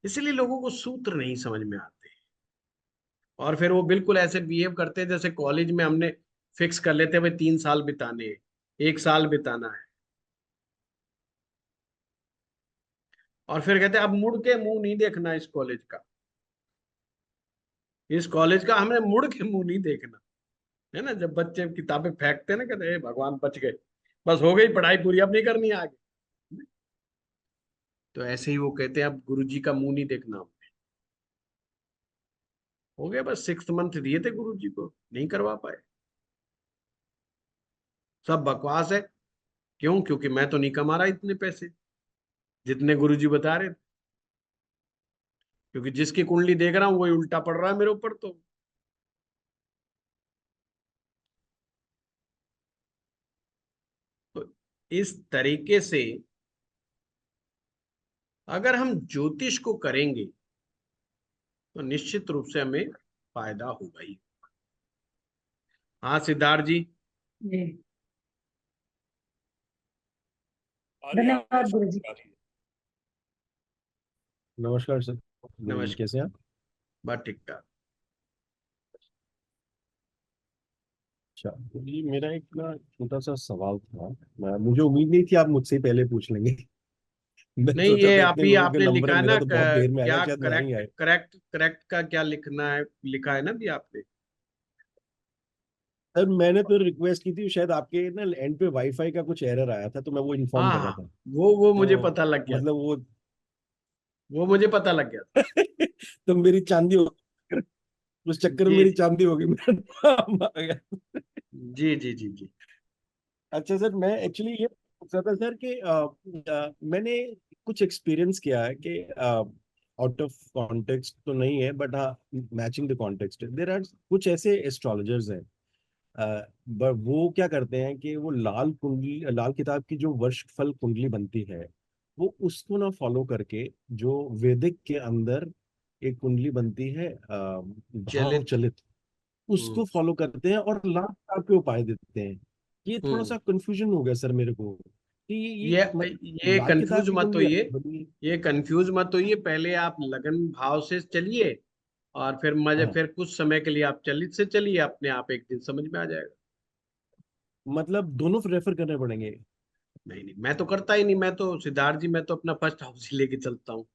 इसलिए लोगों को सूत्र नहीं समझ में आते, और फिर वो बिल्कुल ऐसे बिहेव करते हैं जैसे कॉलेज में हमने फिक्स कर लेते हैं भाई 3 साल बिताने हैं, 1 साल बिताना है। और फिर कहते हैं अब मुड़ के मुंह नहीं देखना इस कॉलेज का, इस कॉलेज का हमने मुड़ के मुंह नहीं देखना। है ना, जब बच्चे किताबें फेंकते हैं ना, कहते हैं भगवान बच गए, बस हो गई पढ़ाई पूरी, अब नहीं करनी है आगे। तो ऐसे ही वो कहते हैं अब गुरु जी का मुंह नहीं देखना हमने। हो गया, बस 6th मंथ दिए थे गुरु जी को, नहीं करवा पाए। सब बकवास है। क्यों? क्योंकि मैं तो नहीं कमा रहा इतने पैसे जितने गुरु जी बता रहे थे। क्योंकि जिसकी कुंडली देख रहा हूं वही उल्टा पड़ रहा है मेरे ऊपर। तो इस तरीके से अगर हम ज्योतिष को करेंगे तो निश्चित रूप से हमें फायदा होगा ही। हाँ सिद्धार्थ जी। जी, आ रही है धन्यवाद आवाज? गुरु जी। आ रही है। नमस्कार सर। नमस्कार। कैसे हैं आप? बात ठीक ठाक। अच्छा, तो ये मेरा एक ना छोटा सा सवाल था। मुझे उम्मीद नहीं थी आप मुझसे ही पहले पूछ लेंगे। मैंने नहीं, सोचा ये था इतने अभी लोगों के आपने नंबर लिखा है, है मेरा ना, तो बहुत देर में आएगा, क्या शायद ना ही करेक्ट आए। करेक्ट करेक्ट का क्या लिखना है, लिखा है ना भी आपने? सर मैंने तो रिक्वेस्ट की थी, शायद आपके ना एंड पे वाईफाई का कुछ एरर आया था, तो मैं वो इन्फॉर्म हाँ कर रहा हाँ, था। वो मुझे तो पता लग गया था। मतलब वो वो मुझे पता लग गया था। तो मेरी चांदी हो, उस चक्कर में जी मेरी चांदी हो गई, मेरा नाम आ गया। जी जी जी जी। अच्छा सर, मैं एक्चुअली ये पूछ रहा था सर कि मैंने कुछ एक्सपीरियंस किया है कि आउट ऑफ कॉन्टेक्स्ट तो नहीं है, बट हाँ matching the context, there are कुछ ऐसे एस्ट्रोलॉजर्स हैं। वो क्या करते हैं कि वो लाल कुंडली, लाल किताब की जो वर्ष फल कुंडली बनती है, वो उसको ना फॉलो करके, जो वैदिक के अंदर एक कुंडली बनती है भाव चलित। चलित, हम्म उसको फॉलो करते हैं और लाभ प्रकार के उपाय देते हैं। ये थोड़ा हम्म। सा कंफ्यूजन हो गया सर मेरे को कि ये ये लाल किताब कंफ्यूज की मत कुंडली होइए, अलग बनी। ये कंफ्यूज मत होइए। पहले आप लगन भाव से चलिए, और फिर मजे, हाँ, फिर कुछ समय के लिए आप चलित से चलिए, अपने आप एक दिन समझ में आ जाएगा। मतलब दोनों रेफर करने पड़ेंगे। नहीं नहीं, मैं तो करता ही नहीं, मैं तो सिद्धार्थ जी, मैं तो अपना फर्स्ट हाउस ही लेके चलता हूँ।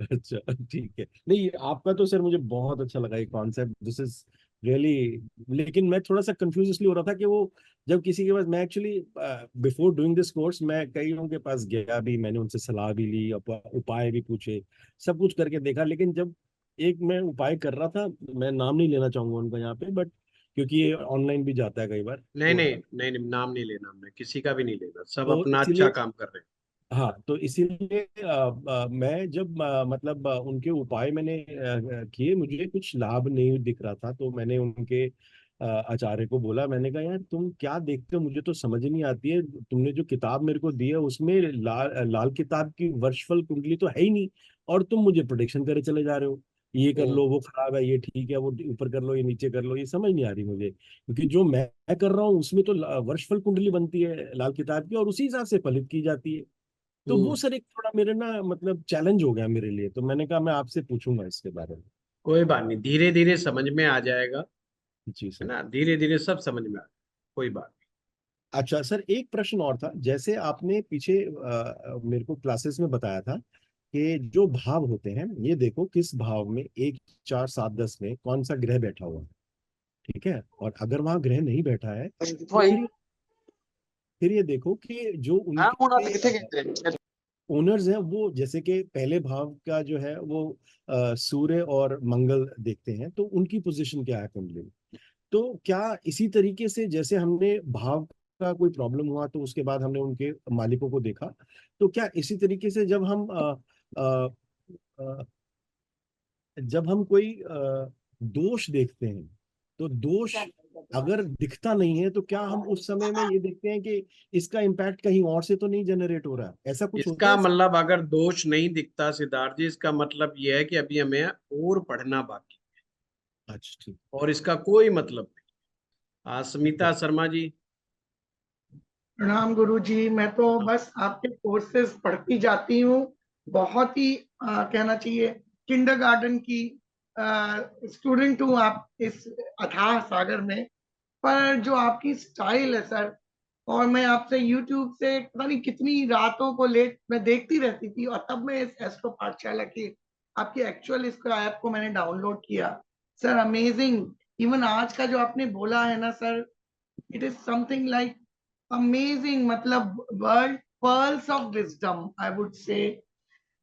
अच्छा ठीक है, नहीं आपका तो सर मुझे बहुत अच्छा लगा ये कॉन्सेप्ट, दिस इज रियली। लेकिन मैं थोड़ा सा कंफ्यूज इसलिए हो रहा था कि वो जब किसी के पास, मैं actually before doing this course मैं कईयों के पास गया भी, मैंने उनसे सलाह भी ली, उपाय भी पूछे, सब कुछ करके देखा। लेकिन जब एक मैं उपाय कर रहा था, मैं नाम नहीं लेना चाहूंगा उनका यहाँ पे, बट क्योंकि ये ऑनलाइन भी जाता है कई बार, नहीं तो नहीं नहीं नहीं, नाम नहीं लेना, हमने किसी का भी नहीं लेना, सब तो अपना अच्छा इसीलिए काम कर रहे हैं। हाँ, तो इसीलिए मैं जब मतलब उनके उपाय मैंने किए, मुझे कुछ लाभ नहीं दिख रहा था, तो मैंने उनके आचार्य को बोला, मैंने कहा यार तुम क्या देखते हो, मुझे तो समझ नहीं आती है, तुमने जो किताब मेरे को दी है उसमें लाल किताब की वर्षफल कुंडली तो है ही नहीं, और तुम मुझे प्रोडिक्शन करे चले जा रहे हो, ये कर लो वो खराब है, ये ठीक है, वो ऊपर कर लो, ये नीचे कर लो, ये समझ नहीं आ रही मुझे, क्योंकि जो मैं कर रहा हूँ उसमें तो वर्षफल कुंडली बनती है लाल किताब की, और उसी हिसाब से फलित की जाती है। तो वो हम्म। सर एक थोड़ा मेरे ना मतलब चैलेंज हो गया मेरे लिए, तो मैंने कहा मैं आपसे पूछूंगा इसके बारे में। कोई बात नहीं, धीरे धीरे समझ में आ जाएगा। जी है सर। ना, धीरे धीरे सब समझ में आ जाएगा। कोई बात अच्छा सर, एक प्रश्न और था, जैसे आपने पीछे मेरे को क्लासेस में बताया था कि जो भाव होते हैं, ये देखो किस भाव में 1 4 7 10 में कौन सा ग्रह बैठा हुआ है, ठीक है, और अगर वहां ग्रह नहीं बैठा है तो वही फिर ये देखो कि जो हाँ होना उनके था किथे कहते ओनर्स हैं, वो जैसे कि पहले भाव का जो है वो सूर्य और मंगल देखते हैं, तो उनकी पोजीशन क्या है कुंडली में। तो क्या इसी तरीके से जैसे हमने भाव का कोई प्रॉब्लम हुआ तो उसके बाद हमने उनके मालिकों को देखा, तो क्या इसी तरीके से अ, अ, जब हम कोई दोष देखते हैं, तो दोष अगर दिखता नहीं है तो क्या हम उस समय में ये देखते हैं कि इसका इम्पैक्ट कहीं और से तो नहीं जनरेट हो रहा है, ऐसा कुछ होता इसका है? मतलब, अगर दोष नहीं दिखता सिद्धार्थ जी, इसका मतलब यह है कि अभी हमें और पढ़ना बाकी, अच्छा ठीक। और इसका कोई मतलब नहीं। स्मिता शर्मा जी। प्रणाम गुरु जी। मैं तो बस आपके कोर्सेज पढ़ती जाती हूँ। बहुत ही कहना चाहिए किंडरगार्टन की स्टूडेंट हूँ आप इस अथाह सागर में। पर जो आपकी स्टाइल है सर, और मैं आपसे यूट्यूब से पता नहीं कितनी रातों को लेट मैं देखती रहती थी, और तब मैं इस एस्ट्रो पाठशाला की आपकी एक्चुअल इसको ऐप को मैंने डाउनलोड किया। Sir amazing. इवन आज का जो आपने बोला है ना sir, it is something like amazing, मतलब world pearls of wisdom I would say.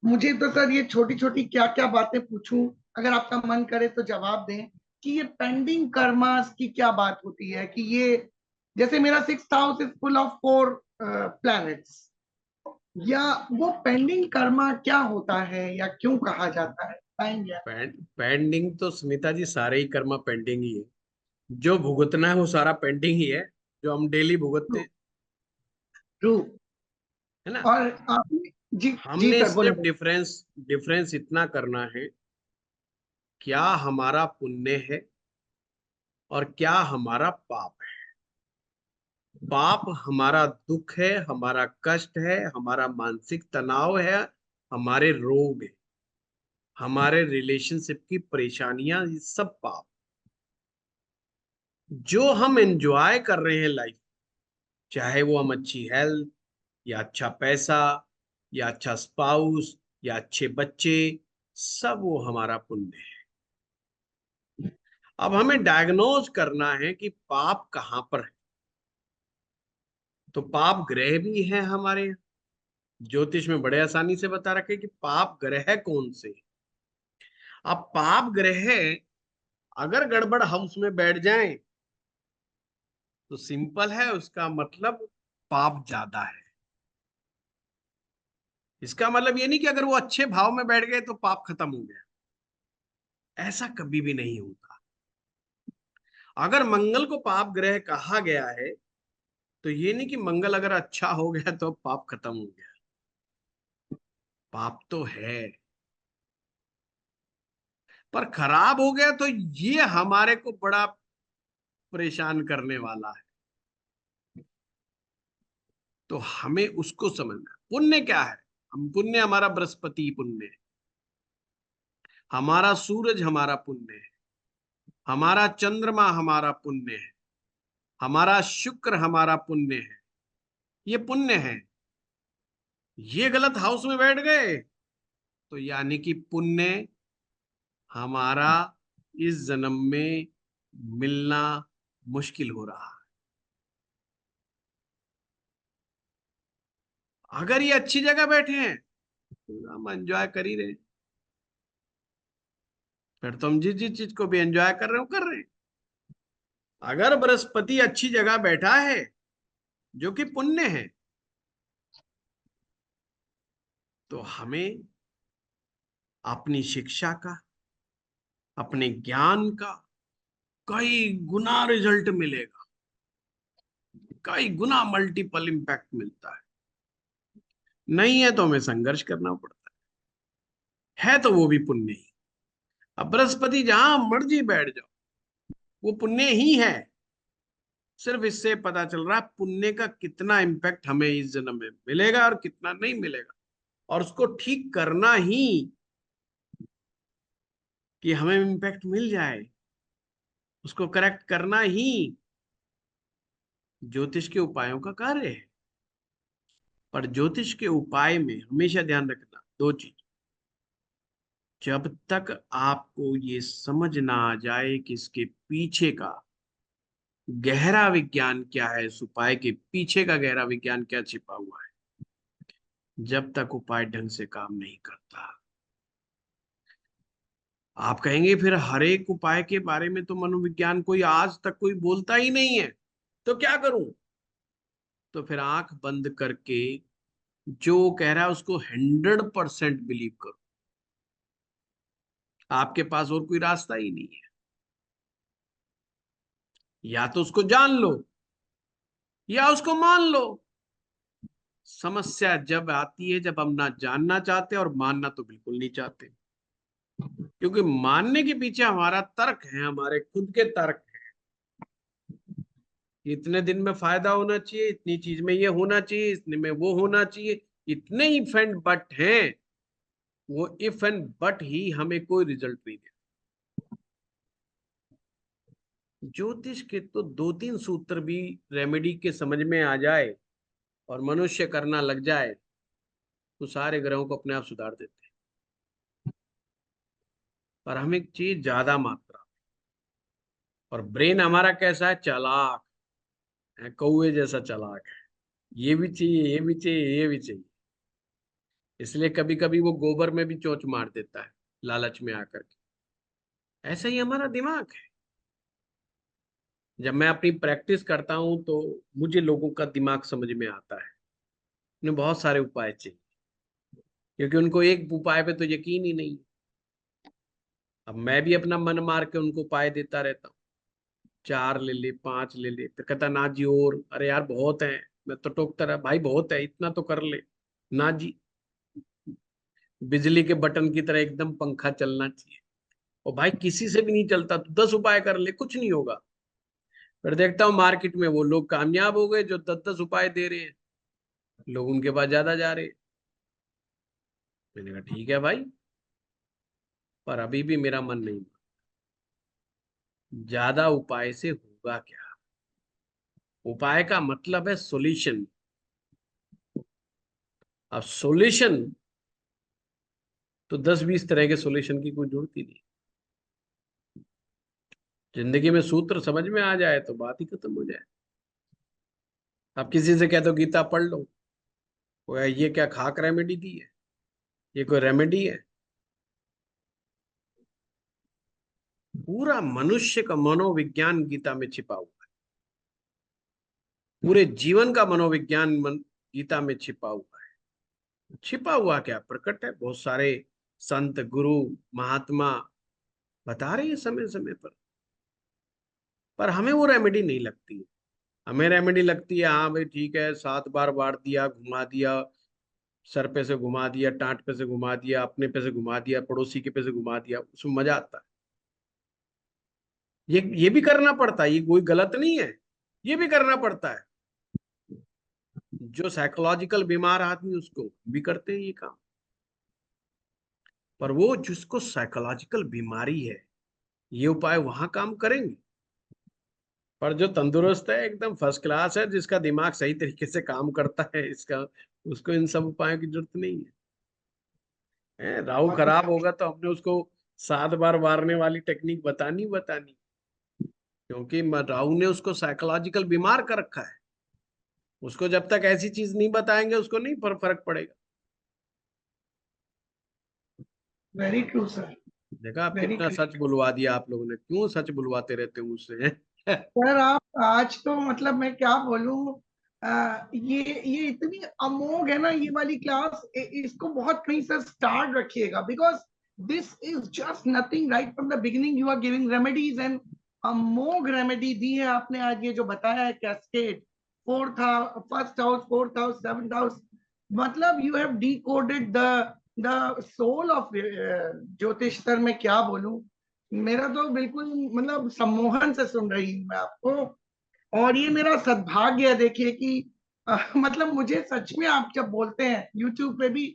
मुझे तो सर ये छोटी छोटी क्या क्या बातें पूछूं, अगर आपका मन करे तो जवाब दें कि ये पेंडिंग कर्मास की क्या बात होती है। कि ये जैसे मेरा 6th house is full of 4 planets, या वो पेंडिंग कर्मा क्या होता है या क्यों कहा जाता है, बताएंगे? पेंडिंग तो स्मिता जी सारे ही कर्म पेंडिंग ही है। जो भुगतना है वो सारा पेंडिंग ही है, जो हम डेली भुगतते ट्रू हैं। ट्रू। है ना। और आपने जी जी हमने सर बोले सिर्फ डिफरेंस डिफरेंस इतना करना है, क्या हमारा पुण्य है और क्या हमारा पाप है। पाप हमारा दुख है, हमारा कष्ट है, हमारा मानसिक तनाव है, हमारे रोग है, हमारे रिलेशनशिप की परेशानियां, ये सब पाप। जो हम एंजॉय कर रहे हैं लाइफ, चाहे वो हम अच्छी हेल्थ, या अच्छा पैसा, या अच्छा स्पाउस, या अच्छे बच्चे, सब वो हमारा पुण्य है। अब हमें डायग्नोज करना है कि पाप कहां पर है। तो पाप ग्रह भी है हमारे यहाँ। ज्योतिष में बड़े आसानी से बता रखे कि पाप ग्रह कौन से। अब पाप ग्रह अगर गड़बड़ हाउस में बैठ जाएं तो सिंपल है, उसका मतलब पाप ज्यादा है। इसका मतलब ये नहीं कि अगर वो अच्छे भाव में बैठ गए तो पाप खत्म हो गया, ऐसा कभी भी नहीं होता। अगर मंगल को पाप ग्रह कहा गया है तो ये नहीं कि मंगल अगर अच्छा हो गया तो पाप खत्म हो गया। पाप तो है, पर खराब हो गया तो ये हमारे को बड़ा परेशान करने वाला है। तो हमें उसको समझना है। पुण्य क्या है? हम पुण्य, हमारा बृहस्पति पुण्य है, हमारा सूरज हमारा पुण्य है, हमारा चंद्रमा हमारा पुण्य है, हमारा शुक्र हमारा पुण्य है। ये पुण्य है। ये गलत हाउस में बैठ गए तो यानी कि पुण्य हमारा इस जन्म में मिलना मुश्किल हो रहा है। अगर ये अच्छी जगह बैठे हैं तो हम एंजॉय कर ही रहे हैं। फिर तो हम जिस जिस चीज को भी एंजॉय कर रहे हो कर रहे हैं। अगर बृहस्पति अच्छी जगह बैठा है जो कि पुण्य है, तो हमें अपनी शिक्षा का, अपने ज्ञान का कई गुना रिजल्ट मिलेगा, कई गुना मल्टीपल इंपैक्ट मिलता है। नहीं है तो हमें संघर्ष करना पड़ता है तो वो भी पुण्य ही। अब बृहस्पति जहां मर्जी बैठ जाओ, वो पुण्य ही है। सिर्फ इससे पता चल रहा है पुण्य का कितना इम्पैक्ट हमें इस जन्म में मिलेगा और कितना नहीं मिलेगा, और उसको ठीक करना ही कि हमें इम्पैक्ट मिल जाए, उसको करेक्ट करना ही ज्योतिष के उपायों का कार्य है। पर ज्योतिष के उपाय में हमेशा ध्यान रखना दो चीज। जब तक आपको ये समझ ना आ जाए कि इसके पीछे का गहरा विज्ञान क्या है, इस उपाय के पीछे का गहरा विज्ञान क्या छिपा हुआ है, जब तक उपाय ढंग से काम नहीं करता। आप कहेंगे फिर हर एक उपाय के बारे में तो मनोविज्ञान कोई आज तक कोई बोलता ही नहीं है, तो क्या करूं? तो फिर आंख बंद करके जो कह रहा है उसको 100% बिलीव करो। आपके पास और कोई रास्ता ही नहीं है। या तो उसको जान लो या उसको मान लो। समस्या जब आती है जब हम ना जानना चाहते और मानना तो बिल्कुल नहीं चाहते, क्योंकि मानने के पीछे हमारा तर्क है, हमारे खुद के तर्क है। इतने दिन में फायदा होना चाहिए, इतनी चीज में ये होना चाहिए, इतने में वो होना चाहिए, इतने इफ एंड बट हैं। वो इफ एंड बट ही हमें कोई रिजल्ट नहीं दे। ज्योतिष के तो 2-3 सूत्र भी रेमेडी के समझ में आ जाए और मनुष्य करना लग जाए तो सारे ग्रहों को अपने आप सुधार देते हैं। पर हमें चाहिए ज्यादा मात्रा। और ब्रेन हमारा कैसा है? चालाक है, कौवे जैसा चालाक है। ये भी चाहिए, ये भी चाहिए, ये भी चाहिए। इसलिए कभी कभी वो गोबर में भी चोंच मार देता है लालच में आकर के। ऐसा ही हमारा दिमाग है। जब मैं अपनी प्रैक्टिस करता हूं तो मुझे लोगों का दिमाग समझ में आता है। उन्हें बहुत सारे उपाय चाहिए, क्योंकि उनको एक उपाय पे तो यकीन ही नहीं। अब मैं भी अपना मन मार के उनको उपाय देता रहता हूँ, 4 ले ले, 5 ले ले, तो कहता ना जी, और अरे यार बहुत है। मैं तो टोकता रहा, भाई बहुत है, इतना तो कर ले। ना जी, बिजली के बटन की तरह एकदम पंखा चलना चाहिए। और भाई किसी से भी नहीं चलता, तो 10 उपाय कर ले, कुछ नहीं होगा। फिर देखता हूँ मार्केट में वो लोग कामयाब हो गए जो 10-10 उपाय दे रहे हैं, लोग उनके पास ज्यादा जा रहे हैं। मैंने कहा ठीक है भाई, पर अभी भी मेरा मन नहीं। ज्यादा उपाय से होगा क्या? उपाय का मतलब है सॉल्यूशन। अब सॉल्यूशन तो 10-20 तरह के सॉल्यूशन की कोई जरूरत ही नहीं। जिंदगी में सूत्र समझ में आ जाए तो बात ही खत्म हो जाए। आप किसी से कह दो गीता पढ़ लो, वो ये क्या खाक रेमेडी दी है? ये कोई रेमेडी है? पूरा मनुष्य का मनोविज्ञान गीता में छिपा हुआ है। पूरे जीवन का मनोविज्ञान गीता में छिपा हुआ है। छिपा हुआ क्या, प्रकट है। बहुत सारे संत, गुरु, महात्मा बता रहे हैं समय समय पर हमें वो रेमेडी नहीं लगती है। हमें रेमेडी लगती है, हाँ भाई ठीक है, 7 बार बांट दिया, घुमा दिया, सर पे से घुमा दिया, टांट पे से घुमा दिया, अपने पे से घुमा दिया, पड़ोसी के पे से घुमा दिया, उसमें मजा आता है। ये भी करना पड़ता है, ये कोई गलत नहीं है, ये भी करना पड़ता है। जो साइकोलॉजिकल बीमार आदमी उसको भी करते हैं ये काम। पर वो जिसको साइकोलॉजिकल बीमारी है, ये उपाय वहां काम करेंगे। पर जो तंदुरुस्त है, एकदम फर्स्ट क्लास है, जिसका दिमाग सही तरीके से काम करता है, इसका उसको इन सब उपायों की जरूरत नहीं है। राहु बहुत खराब होगा तो हमने उसको 7 बार मारने वाली टेक्निक बतानी बतानी, क्योंकि राहु ने उसको साइकोलॉजिकल बीमार कर रखा है। उसको जब तक ऐसी चीज नहीं बताएंगे उसको नहीं फर्क पड़ेगा। Very true sir. देखा आप वेरी कितना ट्रू सच बुलवा दिया आप लोगों ने। क्यों सच बुलवाते रहते हो मुझसे? सर। आप आज तो मतलब मैं क्या बोलूं, ये इतनी अमोघ है ना ये वाली क्लास, इसको बहुत कहीं से स्टार्ट रखिएगा, because this is just nothing. Right from the beginning you are giving remedies, and अमोघ रेमेडी दी है आपने आज। ये जो बताया है cascade, first house, fourth house, seventh house, मतलब you have decoded the soul of Jyotish. Sir मैं क्या बोलूं, मेरा तो बिल्कुल मतलब सम्मोहन से सुन रही हूँ मैं आपको। और ये मेरा सद्भाग्य है देखिए कि मतलब मुझे सच में आप जब बोलते हैं यूट्यूब पे भी,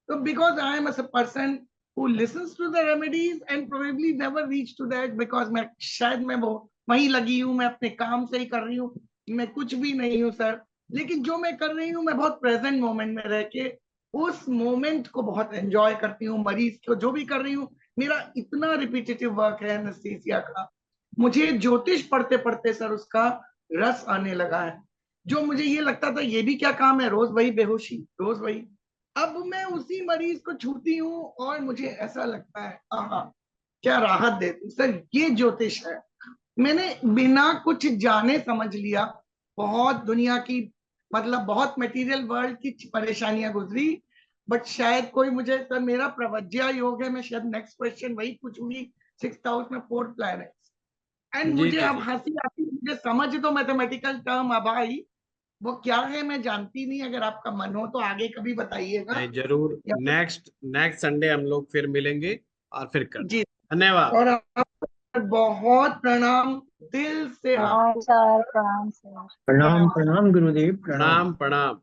तो because I am a person who listens to the remedies and probably never reach to that, because मैं शायद मैं वो वहीं लगी हूँ, मैं अपने काम से ही कर रही हूँ, मैं कुछ भी नहीं हूँ सर। लेकिन जो मैं कर रही हूँ, मैं बहुत प्रेजेंट मोमेंट में रह के उस मोमेंट को बहुत एंजॉय करती हूँ। मरीज को जो भी कर रही हूँ, मेरा इतना रिपीटेटिव वर्क है एनेस्थीसिया का, मुझे ज्योतिष पढ़ते पढ़ते सर उसका रस आने लगा है। जो मुझे ये लगता था ये भी क्या काम है, रोज वही बेहोशी, रोज वही, अब मैं उसी मरीज को छूती हूँ और मुझे ऐसा लगता है आहा क्या राहत देती सर, ये ज्योतिष है। मैंने बिना कुछ जाने समझ लिया, बहुत दुनिया की मतलब बहुत मटेरियल वर्ल्ड की परेशानियां गुजरी, बट शायद कोई मुझे, सर मेरा प्रवज्या योग है, मैं शायद नेक्स्ट क्वेश्चन वही पूछूंगी, 6th हाउस में 4th प्लैनेट। एंड जी मुझे जी अब जी। हंसी आती है, मुझे समझ तो मैथमेटिकल टर्म अब आई, वो क्या है मैं जानती नहीं, अगर आपका मन हो तो आगे कभी बताइएगा। नहीं, जरूर। या नेक्स्ट नेक्स्ट संडे हम लोग फिर मिलेंगे और फिर करते जी, हैं। धन्यवाद। और आपको बहुत प्रणाम दिल से। हाँ, प्रणाम सर, प्रणाम सर। प्रणाम प्रणाम गुरुदेव प्रणाम। प्रणाम प्रणाम।